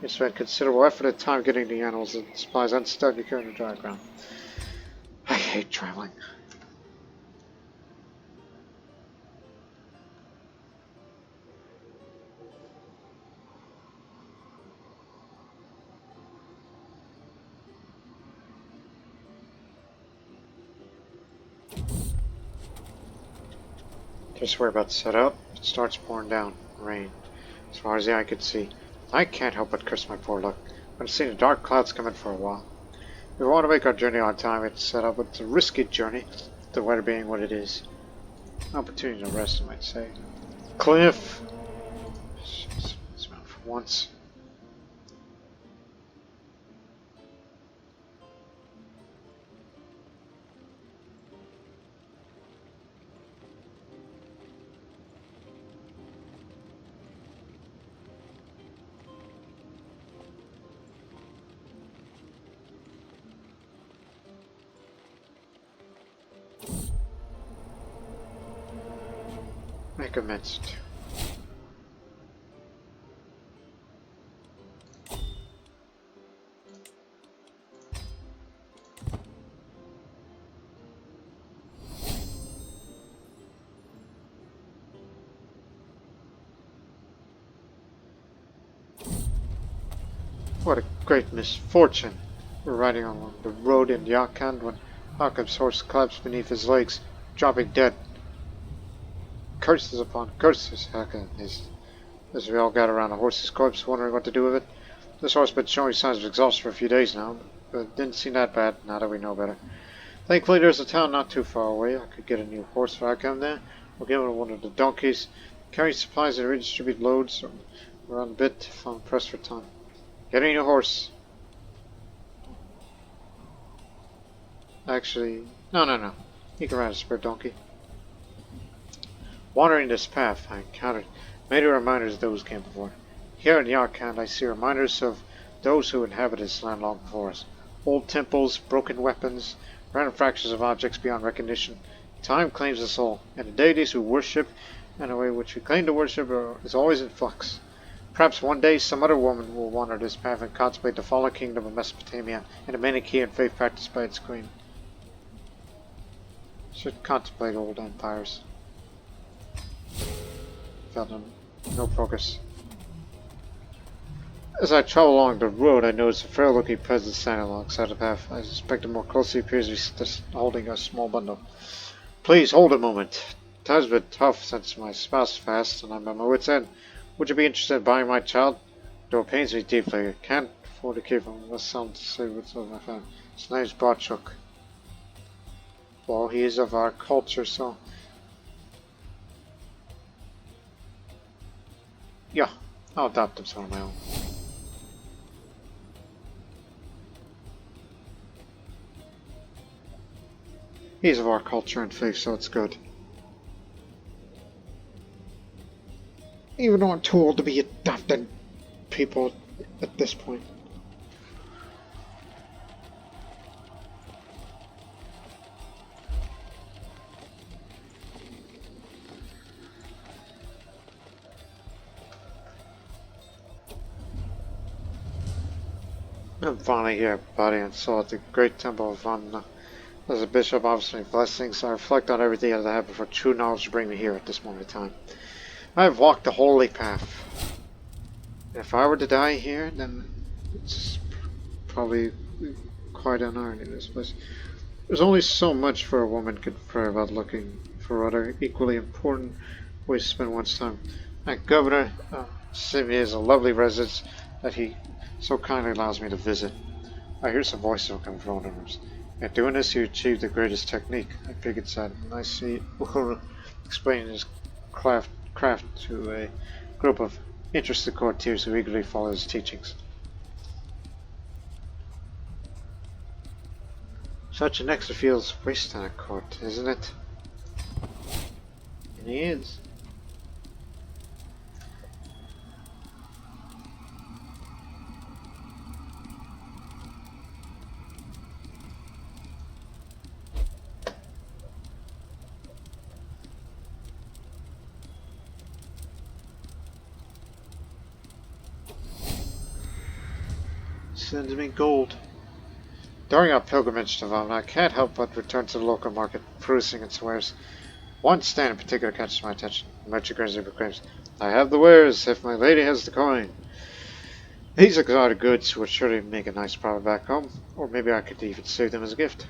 We spent considerable effort and time getting the animals and supplies unstuck and carrying the dry ground. I hate traveling. Just we're about to set up, it starts pouring down. Rain. As far as the eye could see. I can't help but curse my poor luck. I've seen the dark clouds coming for a while. We want to make our journey on time. It's set up, but it's a risky journey, the weather being what it is. Opportunity to rest, I might say. Cliff! Smell for once. I commenced. What a great misfortune! We're riding along the road in Yakhand when Hakim's horse collapsed beneath his legs, dropping dead. Curses upon curses, Hakan hissed, as we all got around the horse's corpse, wondering what to do with it. This horse has been showing signs of exhaustion for a few days now, but it didn't seem that bad, now that we know better. Thankfully, there's a town not too far away. I could get a new horse for Hakan there, or give him one of the donkeys, carry supplies and redistribute loads around a bit if I'm pressed for time. Get a new horse. Actually, no. You can ride a spare donkey. Wandering this path, I encountered many reminders of those who came before. Here in Yarkand, I see reminders of those who inhabited this land long before us. Old temples, broken weapons, random fractions of objects beyond recognition. Time claims us all, and the deities who worship and the way in which we claim to worship is always in flux. Perhaps one day some other woman will wander this path and contemplate the fallen kingdom of Mesopotamia and the Manichean faith practiced by its queen. Should contemplate old empires. Felt no progress. As I travel along the road, I notice a frail-looking peasant standing alongside the path. I suspect him more closely appears to be holding a small bundle. Please hold a moment. Time's been tough since my spouse passed, and I'm at my wit's end. Would you be interested in buying my child? Though it pains me deeply, I can't afford to keep him. I must sound to say what's of my family. His name's Barchuk. Well, he is of our culture, so Yeah, I'll adopt them some of my own. He's of our culture and faith, so it's good. Even though I'm too old to be adopted people at this point. I'm finally here, everybody, and saw at the great temple of Hvamna. As a bishop, obviously blessings, I reflect on everything that happened for true knowledge to bring me here at this moment in time. I have walked the holy path. If I were to die here, then it's probably quite an irony in this place. There's only so much for a woman could pray about looking for other equally important ways to spend one's time. My governor sent me as a lovely residence that he so kindly allows me to visit. I hear some voices coming from the rooms. In doing this, you achieved the greatest technique. I figured that. And I see Lulu explaining his craft to a group of interested courtiers who eagerly follow his teachings. Such an extra feels waste on a court, isn't it? And he is. Sends me gold. During our pilgrimage to Hvamna, I can't help but return to the local market, perusing its wares. One stand in particular catches my attention. The merchant grins and proclaims, "I have the wares, if my lady has the coin." These exotic goods would surely make a nice profit back home, or maybe I could even save them as a gift.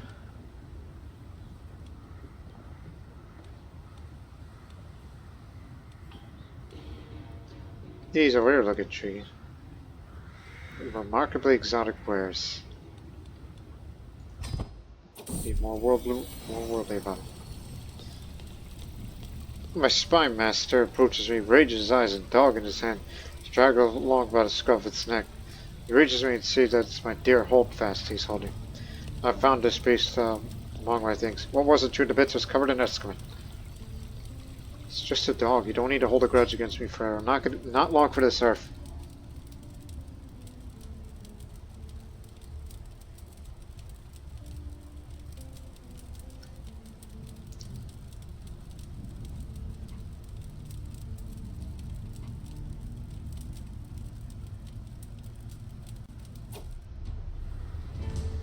These are rare looking trees. Remarkably exotic wares. Be more worldly about it. My spy master approaches me, rages his eyes, and dog in his hand, straggled along by the scruff of its neck. He reaches me and sees that it's my dear holdfast he's holding. I found this beast among my things. What was it, chewed to bits, was covered in excrement. It's just a dog. You don't need to hold a grudge against me forever. Not long for this earth.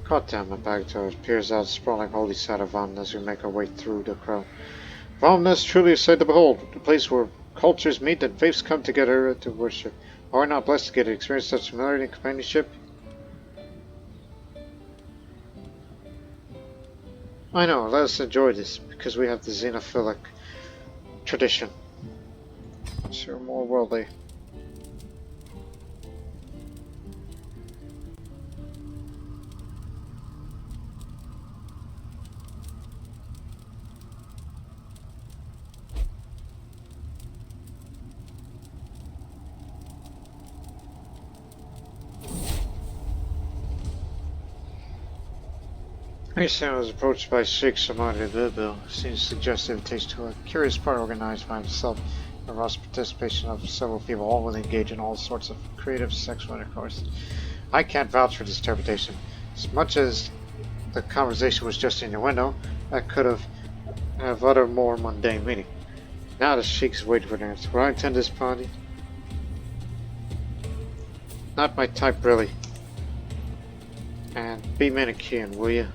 Khotan, my bag toes, peers out the sprawling holy side of Hvamna as we make our way through the crowd. Hvamna is truly a sight to behold, a place where cultures meet and faiths come together to worship. Are we not blessed to get to experience such familiarity and companionship? I know, let us enjoy this, because we have the xenophilic tradition. So more worldly. Recently I was approached by Sheikh Navigable, seems to suggest an invitation to a curious party organized by himself and Ross' participation of several people, all will engage in all sorts of creative sexual intercourse. I can't vouch for this interpretation. As much as the conversation was just in your window, that could have other more mundane meaning. Now the Sheikh is waiting for an answer. Will I attend this party? Not my type, really. And be Manichean, will you?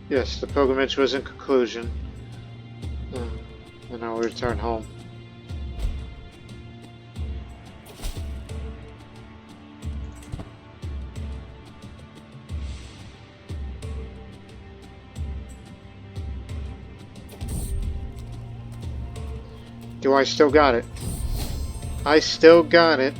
Yes, the pilgrimage was in conclusion, and I will return home. Do I still got it? I still got it.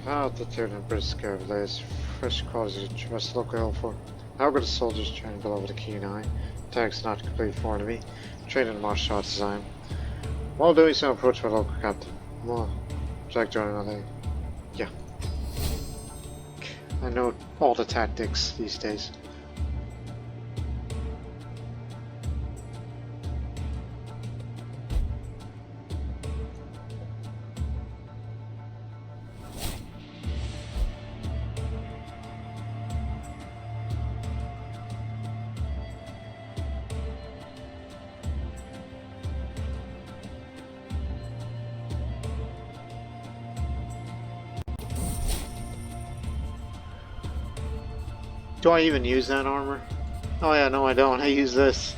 altitude and brisk air lays fresh qualities to traverse local hill for. How good a soldiers trained below with a keen eye. Tags not complete foreign to me. Trained in martial arts design. While doing so, approach my local captain. Well, Jack joining my leg. Yeah. I know all the tactics these days. Do I even use that armor? Oh yeah, no I don't. I use this.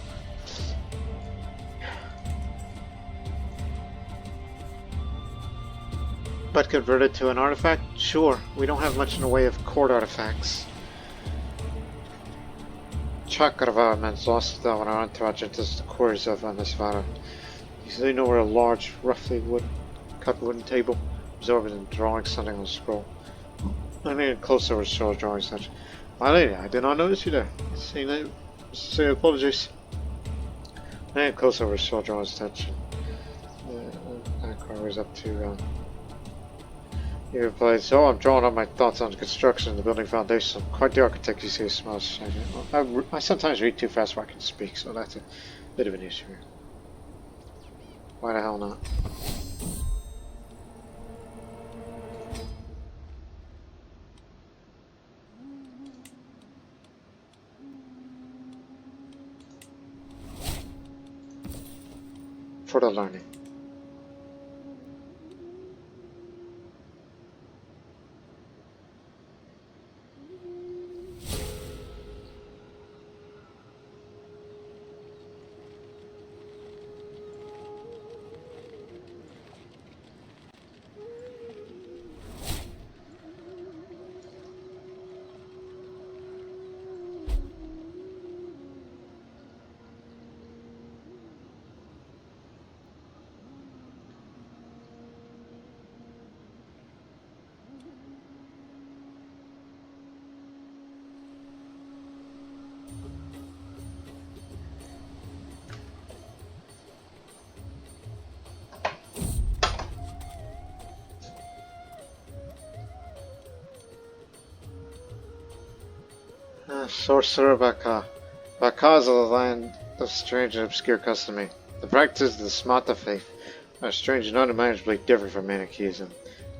But convert it to an artifact? Sure. We don't have much in the way of court artifacts. Chakrava meant lost without an entourage enters the Courtiers of Anisvara. You know where a large, roughly cut wooden table absorbed in drawings something on a scroll. I need closer with show drawings such. My lady, I did not notice you there. Say apologies. I need closer with show drawings such. That car was up to. He replied, "So I'm drawing up my thoughts on the construction of the building foundation. Quite the architect, you see, smiles. I sometimes read too fast where I can speak, so that's a bit of an issue here. Why the hell not?" For the learning. Sorcerer Baka. Baka is a land of strange and obscure custom to me. The practices of the Smata faith are strange and unimaginably different from Manicheanism.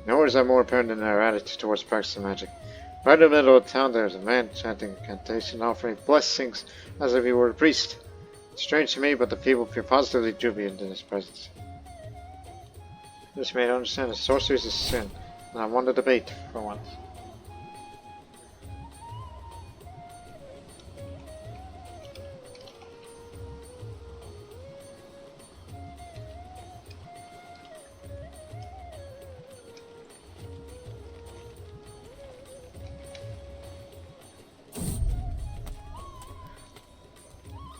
Nor is that more apparent in their attitude towards practicing magic. Right in the middle of town there is a man chanting incantation, offering blessings as if he were a priest. It's strange to me, but the people appear positively jubilant in his presence. This made understand that sorcery is a sin, and I won the debate for once.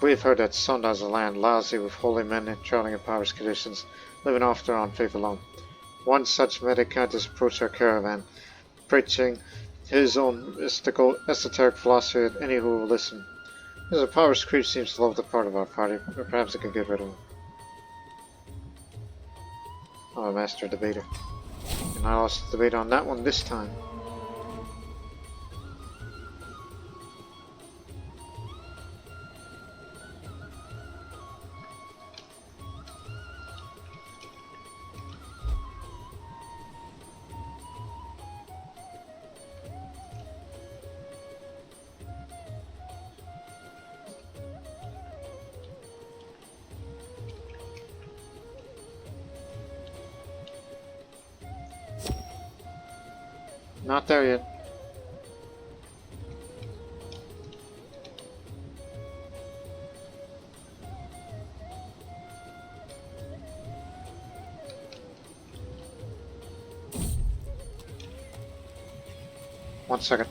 We have heard that Sonda is a land lousy with holy men and traveling in powerless conditions, living off their own faith alone. One such Manicheans approached our caravan, preaching his own mystical, esoteric philosophy at any who will listen. His impoverished creed seems to love the part of our party, but perhaps I can get rid of him. I'm a master debater, and I lost the debate on that one this time. Not there yet. One second.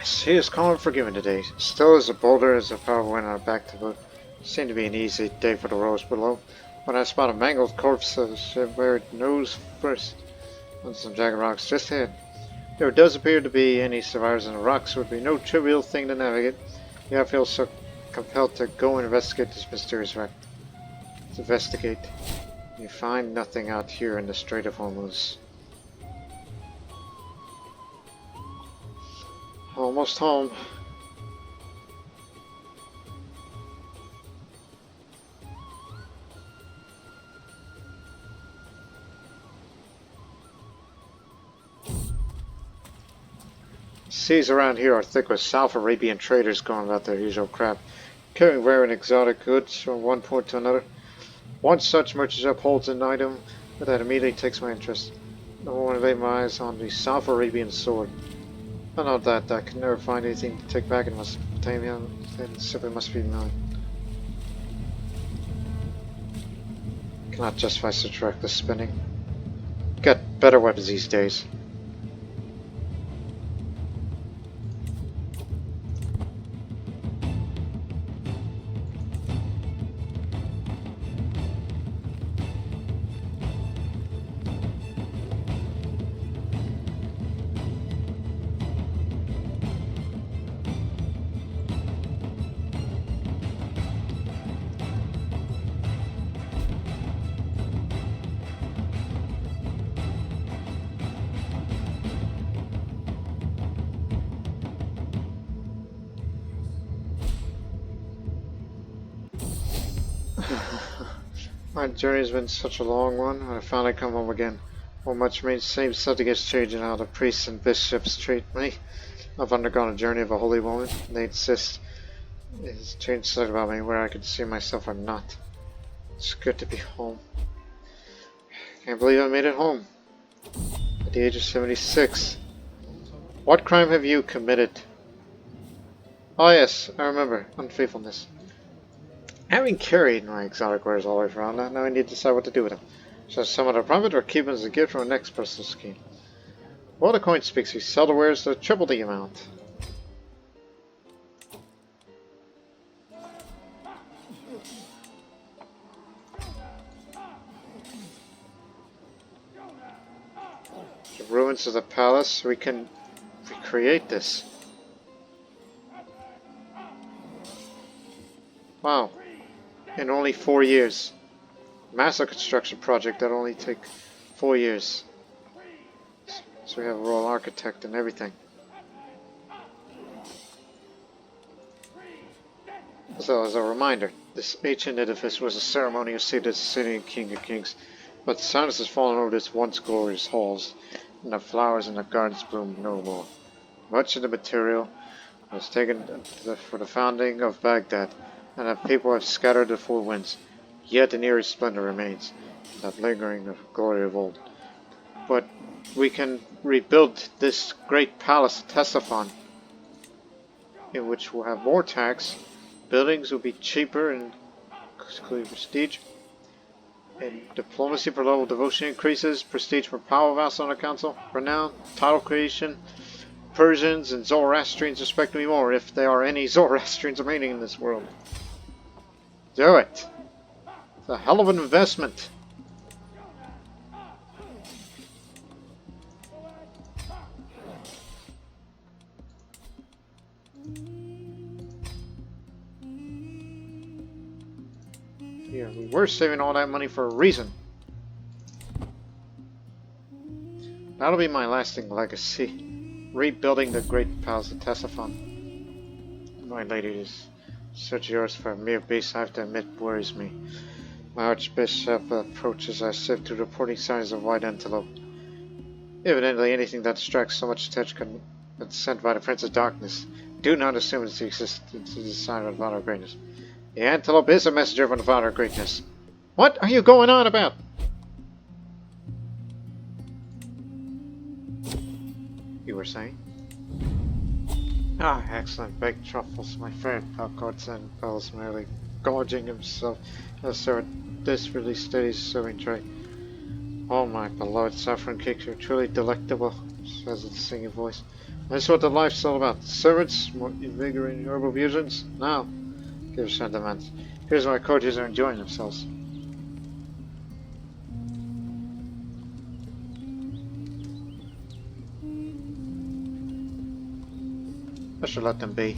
Sea is calm and forgiving today. Still as a boulder as if I went on back to boat. Seemed to be an easy day for the rowers below. When I spot a mangled corpse of a ship where it nose first on some jagged rocks just ahead. There does appear to be any survivors in the rocks, would be no trivial thing to navigate. Yeah, I feel so compelled to go and investigate this mysterious wreck. Let's investigate. You find nothing out here in the Strait of Hormuz. Almost home. Seas around here are thick with South Arabian traders going about their usual crap, carrying rare and exotic goods from one port to another. One such merchant ship holds an item that immediately takes my interest. I want to lay my eyes on the South Arabian sword. I know that I can never find anything to take back in Mesopotamia, then it simply must be mine. Cannot justify such reckless spending. Got better weapons these days. My journey has been such a long one, and I finally come home again. Well, much remains the same, something gets changed in how the priests and bishops treat me. I've undergone a journey of a holy woman, and they insist it's changed something about me, where I can see myself or not. It's good to be home. Can't believe I made it home. At the age of 76. What crime have you committed? Oh yes, I remember. Unfaithfulness. Having carried my exotic wares all the way around, now I need to decide what to do with them. Should I summon a profit or keep them as a gift from the next personal scheme? Well, the coin speaks. We sell the wares to triple the amount. The ruins of the palace. We can recreate this. Wow. In only 4 years. Massive construction project that only take 4 years. So we have a royal architect and everything. So as a reminder, this ancient edifice was a ceremonial seat of the city and king of kings, but the silence has fallen over its once glorious halls, and the flowers in the gardens bloom no more. Much of the material was taken for the founding of Baghdad, and the people have scattered the four winds. Yet an eerie splendor remains, that lingering of glory of old. But we can rebuild this great palace of Ctesiphon, in which we'll have more tax, buildings will be cheaper and prestige, and diplomacy per level devotion increases, prestige per power vassal on the council, renown, title creation, Persians and Zoroastrians respect me more, if there are any Zoroastrians remaining in this world. Do it! It's a hell of an investment. Yeah, we were saving all that money for a reason. That'll be my lasting legacy. Rebuilding the great palace of Ctesiphon. My ladies, such yours for a mere beast, I have to admit, worries me. My archbishop approaches I sift through reporting signs of white antelope. Evidently, anything that distracts so much attention can be sent by the Prince of Darkness. Do not assume it's the existence of the sign of the Father of Greatness. The antelope is a messenger from the Father of Greatness. What are you going on about? You were saying? Ah, excellent. Baked truffles, my favorite. Courtiers fellows merely gorging himself as there this really steady serving tray. Oh, my beloved saffron cakes are truly delectable, says the singing voice. That's what the life's all about. Servants, more invigorating herbal fusions. Now, give sentiments. Here's why courtiers are enjoying themselves. I should let them be.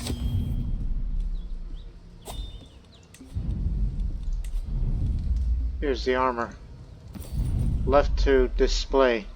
Here's the armor. Left to display.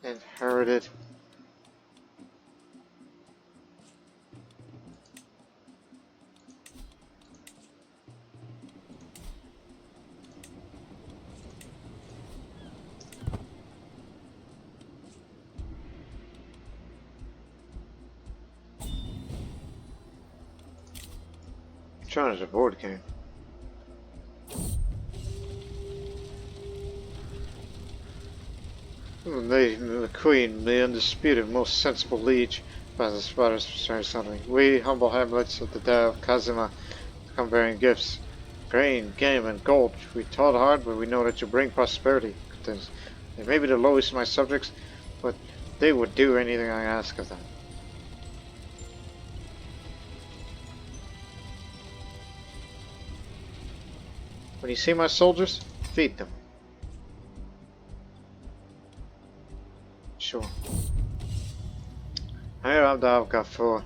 Inherited. Trying as a board game. The Queen, the undisputed, most sensible liege, by the spotters for something. We humble hamlets of the Dow of Kazima come bearing gifts. Grain, game, and gold. We toiled hard, but we know that you bring prosperity. They may be the lowest of my subjects, but they would do anything I ask of them. When you see my soldiers, feed them. Sure. Here Abdal Gafur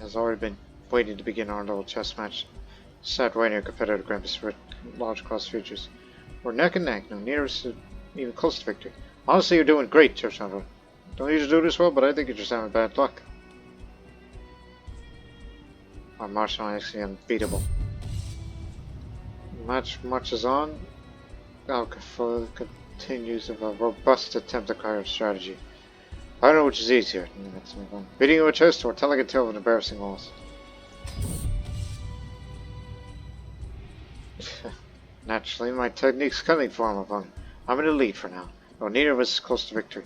has already been waiting to begin our little chess match. Sat waiting a competitive grimace with large cross features. We're neck and neck, no near us even close to victory. Honestly, you're doing great, Churchandra. Don't usually do this well, but I think you're just having bad luck. Our marshal is actually unbeatable. Match marches on. Al-Kafur continues of a robust attempt to carry out strategy. I don't know which is easier. Beating you a chest or telling a tale of embarrassing loss. Naturally, my technique's coming for him upon. I'm in the lead for now, though neither of us is close to victory.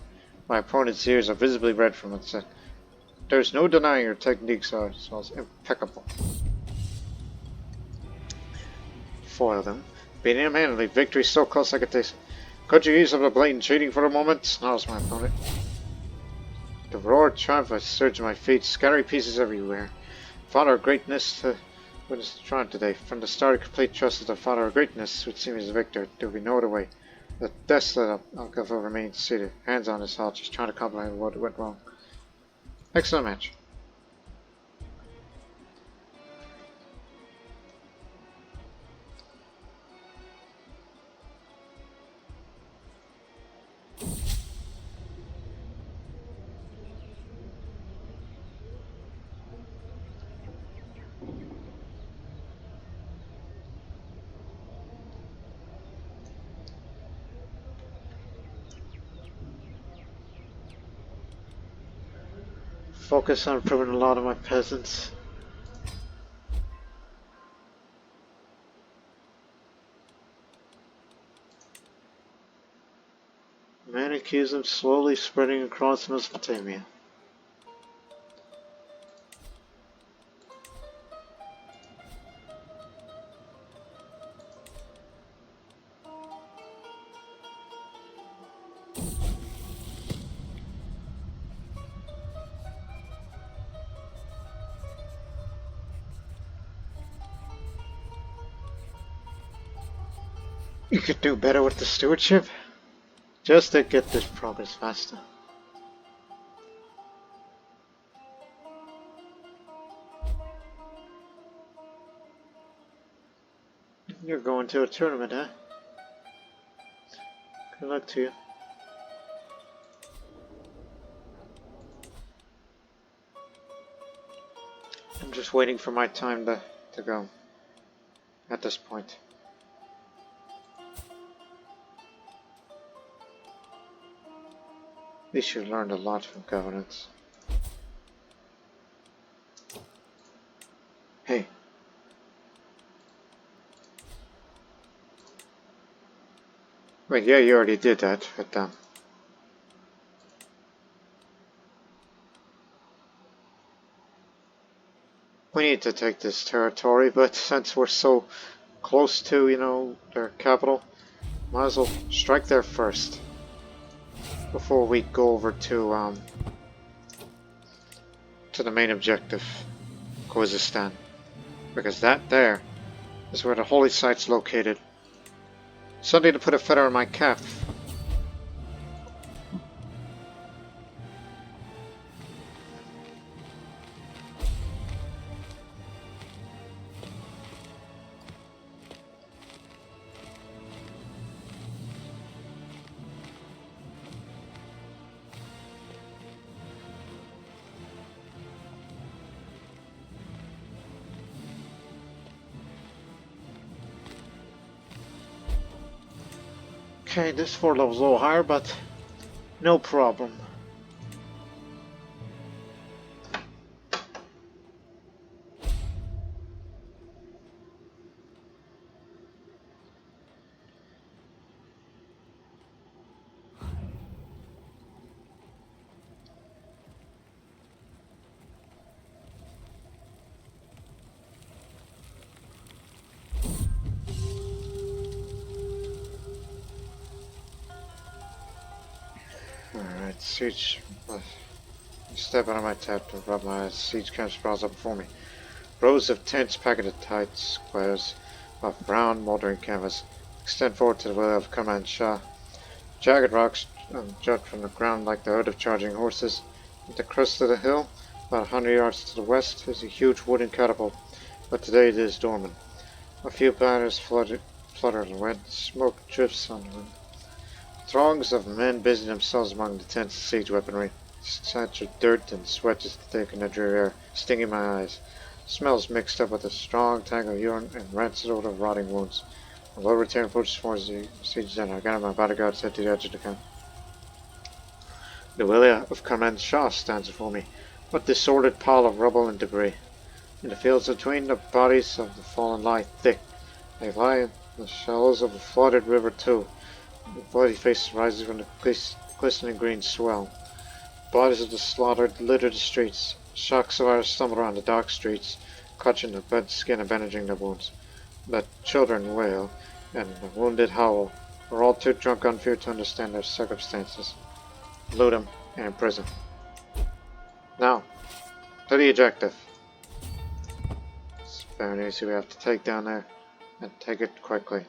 My opponent's ears are visibly red from it. There's no denying your techniques are impeccable. Foil them. Beating him handily, victory's so close I could taste it. Could you use up the blatant cheating for a moment? Snarls my opponent. The roar of triumph I surge to my feet, scattering pieces everywhere. Father of greatness to witness the triumph today. From the start of complete trust that the Father of greatness would see me as a victor. There would be no other way. The desolate Al-Kafur remained seated, hands on his heart, just trying to comprehend what went wrong. Excellent match. Focus on improving a lot of my peasants. Manicheans slowly spreading across Mesopotamia. You could do better with the stewardship, just to get this progress faster. You're going to a tournament, huh? Good luck to you. I'm just waiting for my time to go at this point. At least you learned a lot from governance. Hey. Wait, yeah, you already did that, but we need to take this territory, but since we're so close to, you know, their capital, might as well strike there first. Before we go over to the main objective, Khuzestan. Because that there is where the holy site's located. Something to put a feather in my cap. Okay, this 4 level's a little higher, but no problem. Alright, siege. Step out of my tab to rub my siege camp sprawls up before me. Rows of tents packed into tight squares of brown, moldering canvas extend forward to the will of Command Shah. Jagged rocks jut from the ground like the hood of charging horses. At the crest of the hill, about 100 yards to the west, is a huge wooden catapult, but today it is dormant. A few banners flutter in the wind, smoke drifts on the wind. Throngs of men busy themselves among the tents and siege weaponry. Scents of dirt and sweat is thick in the dreary air, stinging my eyes. Smells mixed up with a strong tangle of urine and rancid odor of rotting wounds. A low-return approaches towards the siege center. I gather my bodyguards head to the edge of the camp. The wilaya of Command Shah stands before me, a disordered pile of rubble and debris. In the fields between, the bodies of the fallen lie thick. They lie in the shallows of a flooded river too. The bloody face rises from the glistening green swell. Bodies of the slaughtered litter the streets. Shock survivors stumble around the dark streets, clutching the burnt skin and bandaging their wounds. The children wail, and the wounded howl. We're all too drunk on fear to understand their circumstances. Loot them and imprison. Now, to the objective. It's very easy. We have to take down there and take it quickly.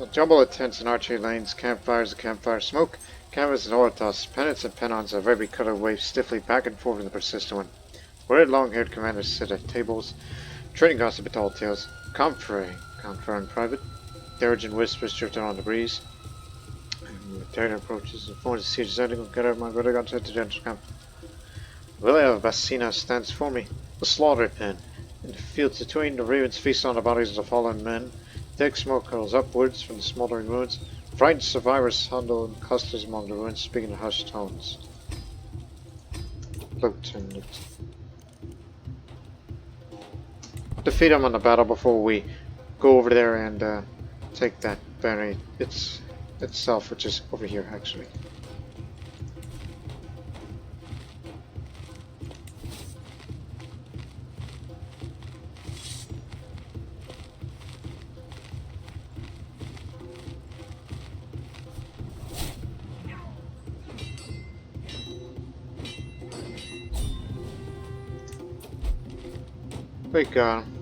A jumble of tents and archery lanes, campfires and campfire smoke, canvas and oil toss, pennants and pennons of every color wave stiffly back and forth in the persistent wind. Worried long-haired commanders sit at tables, trading gossip and tall tales, confer in private, dirge whispers drifting on the breeze. And the terror approaches, informs the siege ending, will get out my brother got to the gentle camp. The village of Basina stands for me, the slaughter pen. In the fields between, the ravens feast on the bodies of the fallen men. Thick smoke curls upwards from the smoldering ruins. Frightened survivors huddle in clusters among the ruins, speaking in hushed tones. Defeat them on the battle before we go over there and take that berry itself, which is over here actually. We got him.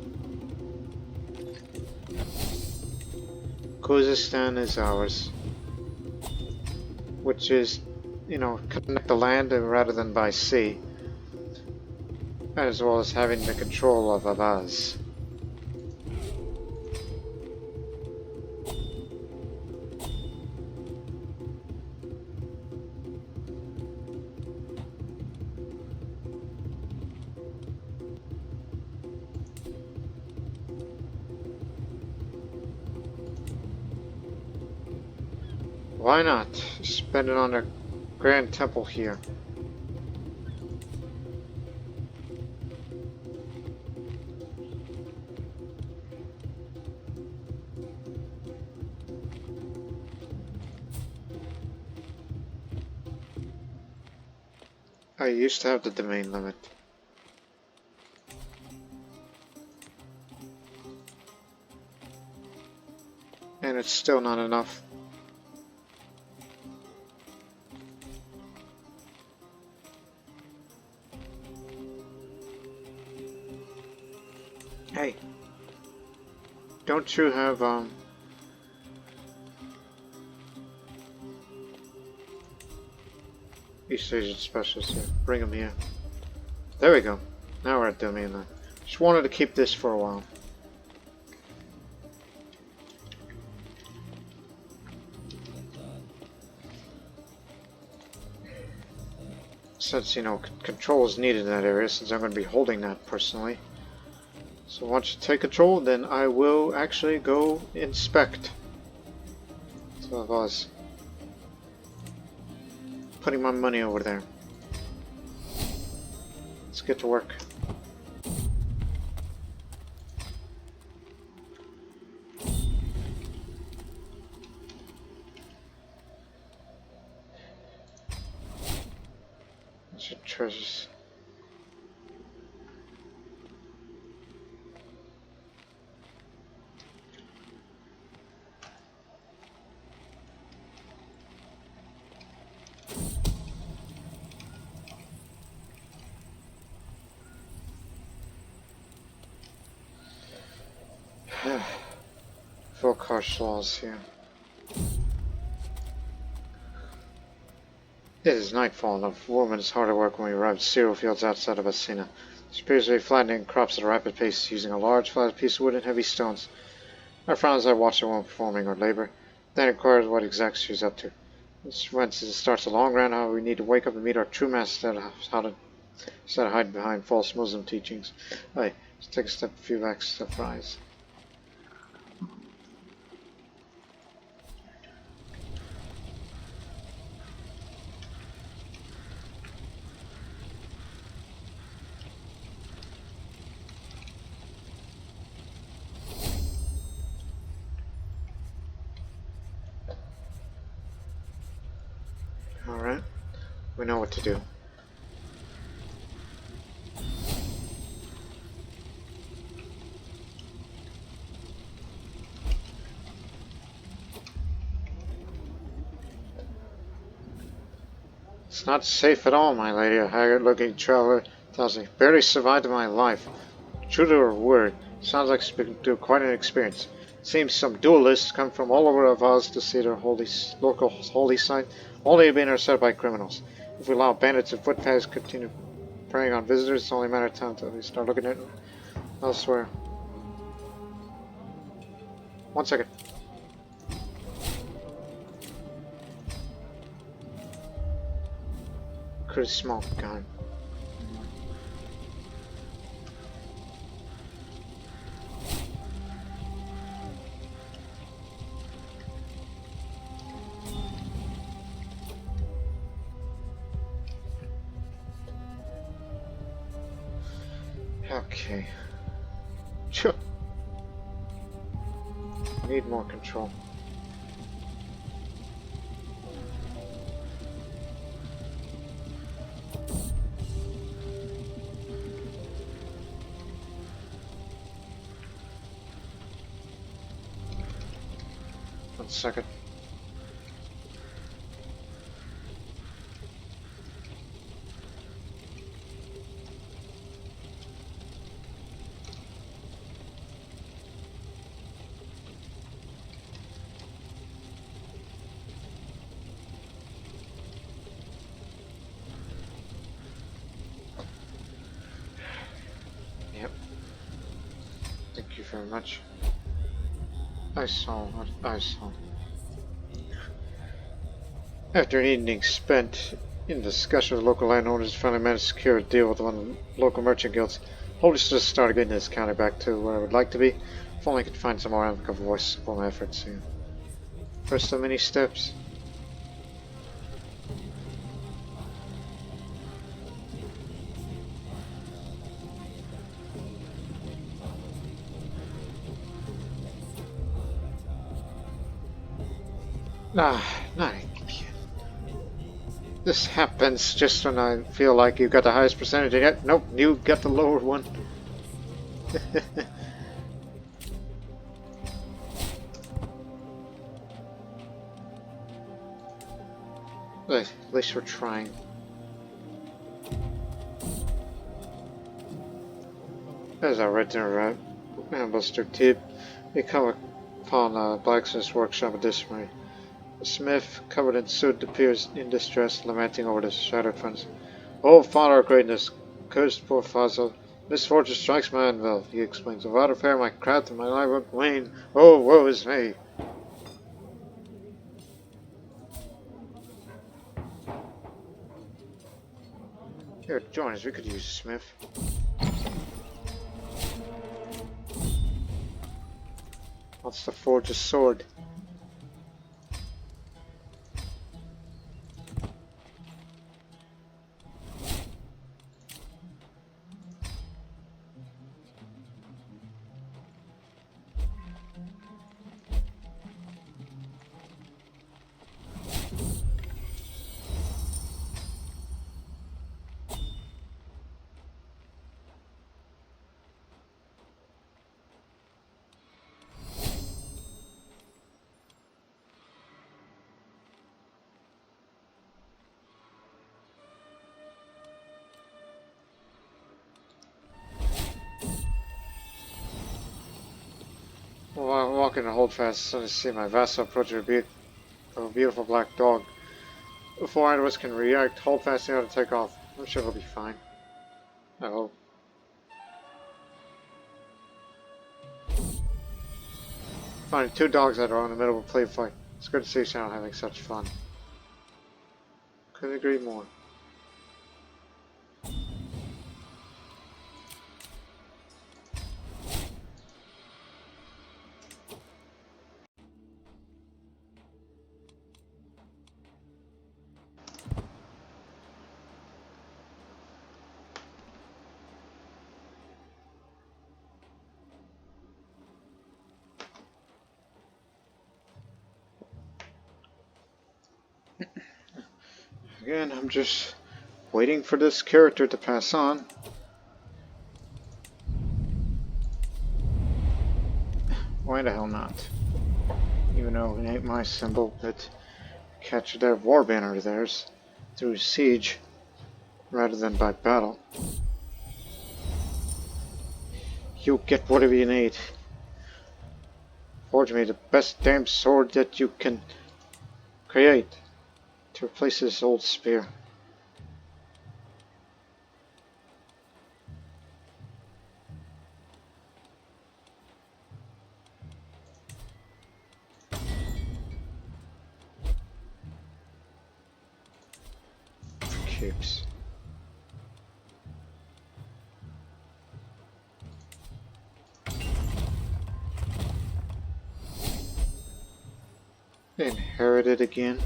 Khuzestan is ours, which is, you know, connect the land rather than by sea, as well as having the control of Avaz. Why not spend it on a grand temple here? I used to have the domain limit. And it's still not enough. Hey, don't you have, East Asian specialist here? Bring him here. There we go. Now we're at domain line. Just wanted to keep this for a while. Since, you know, control is needed in that area, since I'm going to be holding that personally. So once you take control, then I will actually go inspect. So I was putting my money over there. Let's get to work. What's your treasures? Full harsh laws here. It is nightfall, and the woman is hard at work when we arrive at cereal fields outside of Asina. She appears to be flattening crops at a rapid pace, using a large flat piece of wood and heavy stones. I frown as I watch the woman performing her labor, then inquires what exactly she's up to. Once it starts a long round, how we need to wake up and meet our true master instead of hide behind false Muslim teachings. Hey, let's take a few back, step rise. Alright, we know what to do. It's not safe at all, my lady, a haggard-looking traveler tells me. Barely survived in my life. True to her word, sounds like she's been through quite an experience. Seems some duelists come from all over Avaz to see their local holy site, only to be intercepted by criminals. If we allow bandits and footpads to continue preying on visitors, it's only a matter of time until we start looking at it elsewhere. 1 second. Could smoke gun. Okay. Sure. need more control. One second. Yep. Thank you very much. I saw what I saw. After an evening spent in discussion with local landowners, finally managed to secure a deal with one of the local merchant guilds. Holy just started getting this county back to where I would like to be. If only I could find some more amicable voice to support my efforts here. First so many steps. Not again. This happens just when I feel like you got the highest percentage yet. Nope, you got the lower one. At least we're trying. As I read their Ambuster tip, we come upon a blacksmith's workshop at Dismay. The smith, covered in soot, appears in distress, lamenting over the shattered furnace. "Oh, Father of greatness, cursed poor Fazel. Misfortune strikes my anvil," he explains. "Without repair, my craft and my life wane. Oh, woe is me!" Here, join us. We could use a smith. What's to forge a sword? While walking the holdfast, suddenly see my vassal approach a beautiful black dog. Before either of us can react, holdfast knew how to take off. I'm sure it'll be fine. I hope. Finding two dogs that are in the middle of a play fight. It's good to see Shadow having such fun. Couldn't agree more. Again, I'm just waiting for this character to pass on. Why the hell not? Even though it ain't my symbol, but capture their war banner of theirs through siege rather than by battle. You get whatever you need. Forge me the best damn sword that you can create to replace this old spear. Keeps. Inherited again.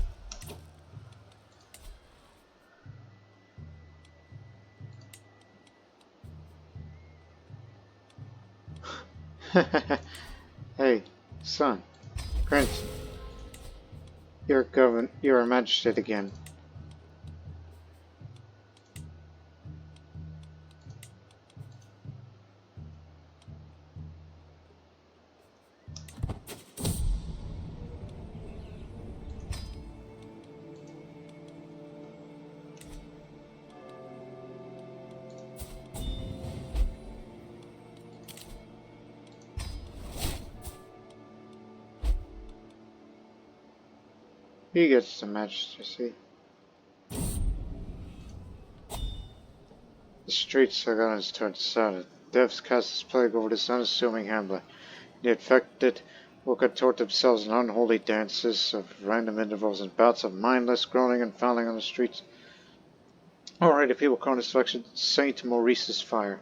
Hey, son, Prince, you're a magistrate again. He gets the magistracy. The streets are gonna turn south. Death casts plague over this unassuming hamlet. The infected will contort themselves in unholy dances of random intervals and bouts of mindless groaning and fouling on the streets. Alright, the people calling this selection Saint Maurice's fire.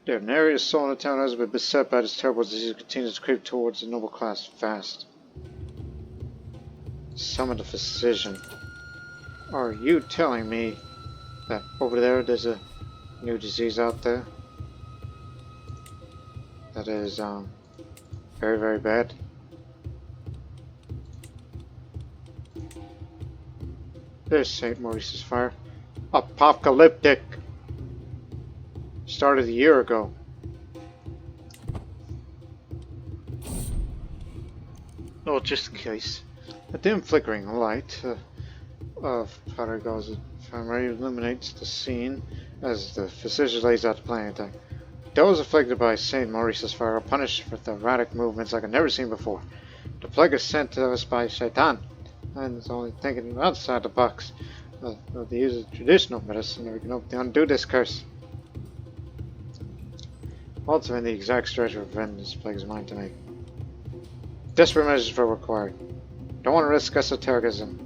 Their nary a soul in the town has been beset by this terrible disease and continues to creep towards the noble class fast. Summon the physician. Are you telling me that over there there's a new disease out there that is very, very bad? There's St. Maurice's fire. Apocalyptic! Started a year ago. Oh, just in case. A dim flickering light of Paragon's infirmary illuminates the scene as the physician lays out the plan attack. Those afflicted by St. Maurice's fire are punished for erratic movements like I've never seen before. The plague is sent to us by Shaitan, and it's only thinking outside the box of the use of traditional medicine that we can hope to undo this curse. Also, in the exact stretch of revenge this plague is mine to make. Desperate measures are required. Don't want to risk esotericism.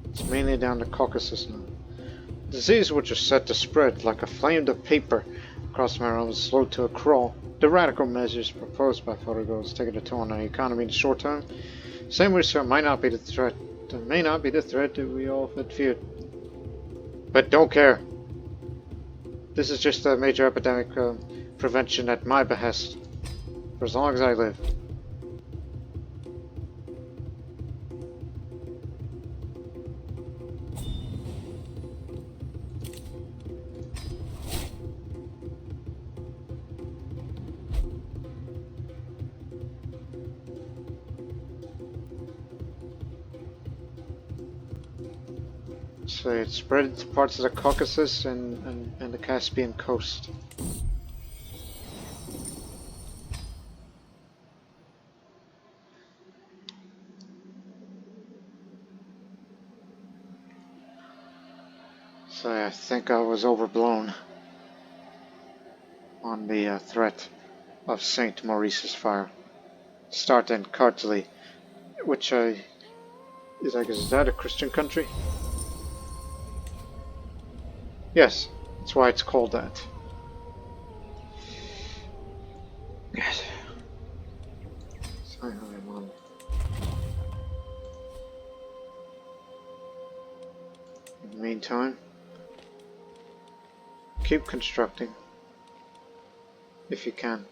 It's mainly down the Caucasus now. Disease which is set to spread like a flame of paper across my realm is slowed to a crawl. The radical measures proposed by Fotogo is taking a toll on the economy in the short term. Same research might not be the threat. It may not be the threat that we all had feared. But don't care. This is just a major epidemic prevention at my behest. For as long as I live. So it spread to parts of the Caucasus and the Caspian coast. So I think I was overblown on the threat of Saint Maurice's fire. Start in Cartely, which is that a Christian country? Yes, that's why it's called that. Yes. Sorry, I'm on. In the meantime, keep constructing if you can.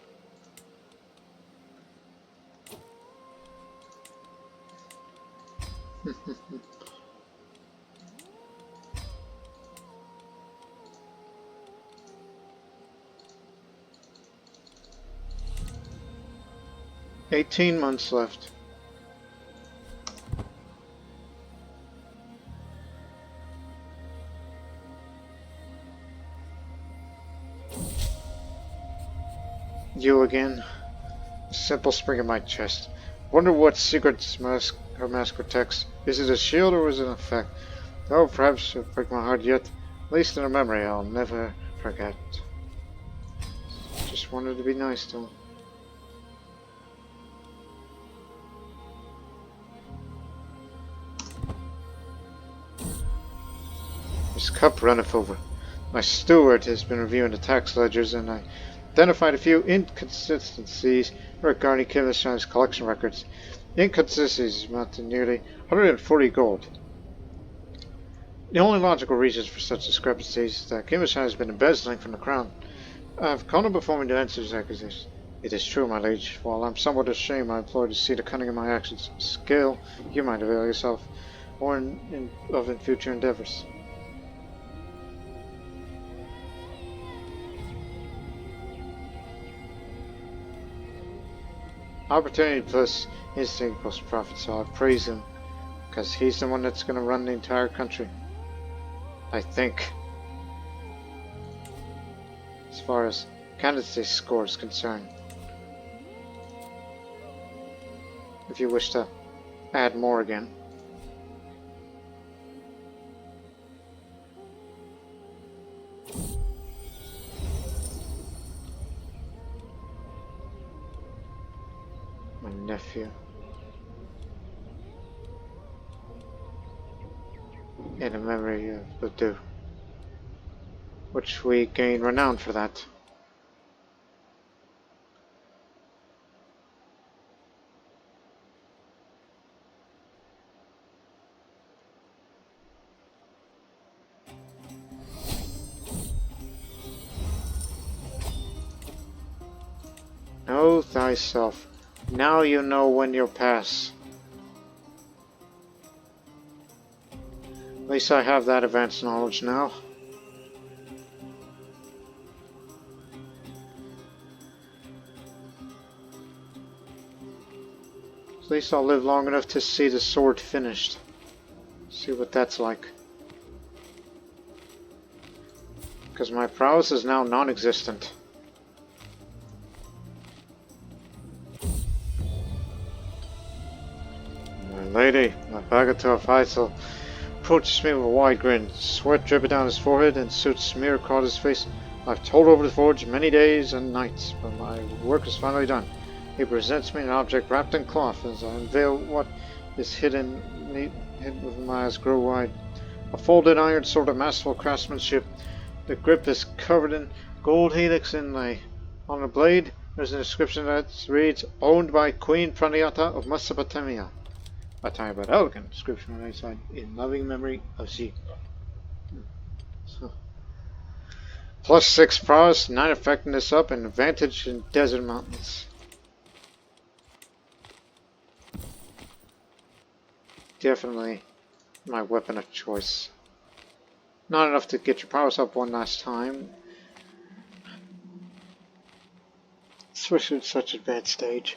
$18 months left. You again? A simple spring in my chest. Wonder what secrets her mask protects. Is it a shield or is it an effect? Oh, perhaps it'll break my heart yet. At least in a memory I'll never forget. Just wanted to be nice to him. His cup runneth over. My steward has been reviewing the tax ledgers and I identified a few inconsistencies regarding Kimmersheim's collection records. The inconsistencies amount to nearly 140 gold. The only logical reasons for such discrepancies is that Kimmersheim has been embezzling from the crown. I've called him before me to answer his accusations. It is true, my liege. While I'm somewhat ashamed, I implore to see the cunning of my actions. Skill, you might avail yourself, or in future endeavors. Opportunity plus instinct plus profit, so I praise him, because he's the one that's going to run the entire country. I think. As far as candidacy score is concerned. If you wish to add more again. My nephew. In a memory of Lulu, which we gain renown for that. Know thyself. Now you know when you'll pass. At least I have that advanced knowledge now. At least I'll live long enough to see the sword finished. See what that's like. Because my prowess is now non-existent. My lady, my bagatelle Faisal approaches me with a wide grin, sweat dripping down his forehead and soot smear across his face. I've toiled over the forge many days and nights, but my work is finally done. He presents me an object wrapped in cloth as I unveil what is hidden with my eyes grow wide. A folded iron sword of masterful craftsmanship. The grip is covered in gold helix inlay. On the blade, there's an inscription that reads, "Owned by Queen Praniyata of Mesopotamia." A tiny but elegant inscription on the right side, "In loving memory of Z." So, +6 prowess, 9 effectiveness up, and advantage in desert mountains. Definitely my weapon of choice. Not enough to get your prowess up one last time, especially at such advanced stage.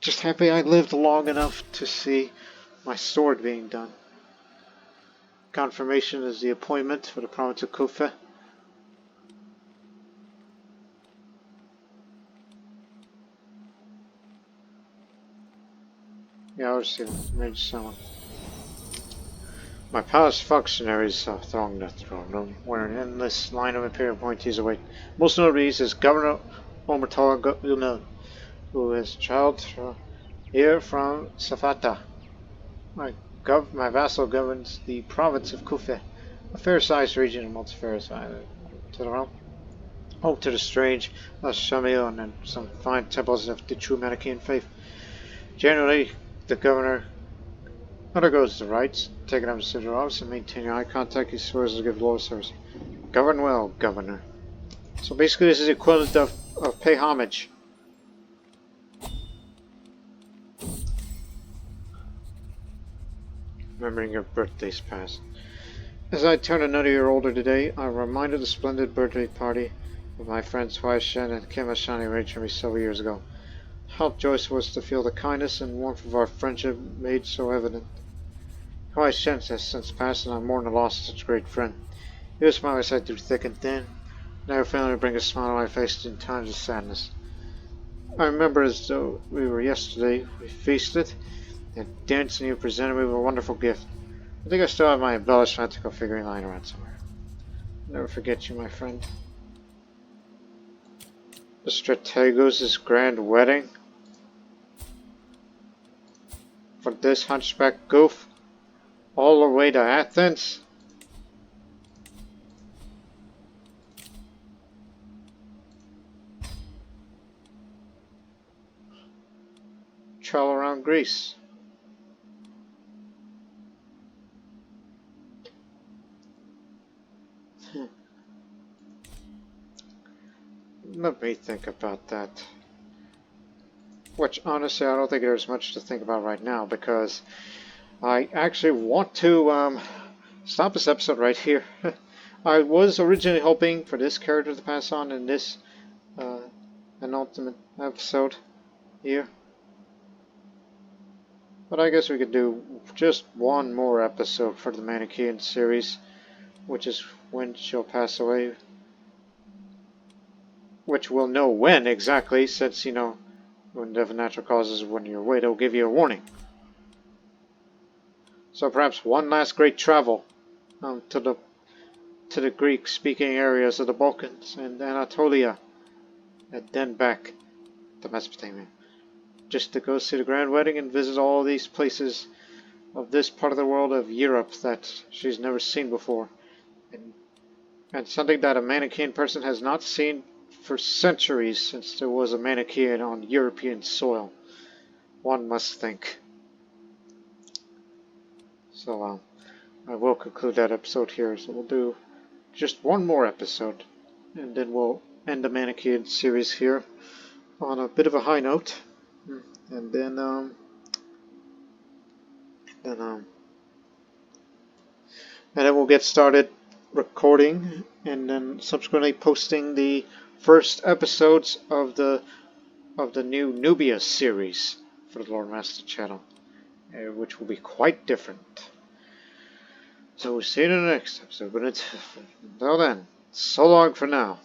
Just happy I lived long enough to see my sword being done. Confirmation is the appointment for the province of Kufa. Yeah, I'll see arrange someone. My palace functionaries throng the throne room, where an endless line of imperial appointees await. Most notably is Governor Omertala, who is a child here from Safata. My vassal governs the province of Kufa, a fair-sized region in multifarious island. To the realm, home to the strange, Shamil, and some fine temples of the true Manichean faith. Generally, the governor undergoes the rites, taking up to the office and maintaining eye contact. He swears to give loyal service. Govern well, governor. So basically, this is the equivalent of pay homage. Remembering your birthdays past. As I turn another year older today, I'm reminded of the splendid birthday party of my friends Huai Shen and Kim Ashani arranged for me several years ago. How joyous was to feel the kindness and warmth of our friendship made so evident. Huai Shen has since passed, and I'm mourning the loss of such a great friend. He was my side through thick and thin, never failing to bring a smile on my face in times of sadness. I remember as though we were yesterday. We feasted and danced, and you presented me with a wonderful gift. I think I still have my embellished fantastical figurine lying around somewhere. I'll never forget you, my friend. The Strategos' grand wedding? For this hunchback goof? All the way to Athens? Travel around Greece. Let me think about that. Which, honestly, I don't think there's much to think about right now, because I actually want to stop this episode right here. I was originally hoping for this character to pass on in this penultimate episode here. But I guess we could do just one more episode for the Manichean series, which is when she'll pass away. Which we'll know when exactly, since, you know, when death of natural causes, when you're away, it'll give you a warning. So perhaps one last great travel to the Greek-speaking areas of the Balkans and Anatolia, and then back to Mesopotamia, just to go see the Grand Wedding and visit all these places of this part of the world of Europe that she's never seen before, and something that a Manichean person has not seen for centuries, since there was a Manichean on European soil, one must think. So I will conclude that episode here. So we'll do just one more episode, and then we'll end the Manichean series here on a bit of a high note, and then we'll get started recording and then subsequently posting the first episodes of the new Nubia series for the Lord Master channel, which will be quite different. So we'll see you in the next episode, but until then, so long for now.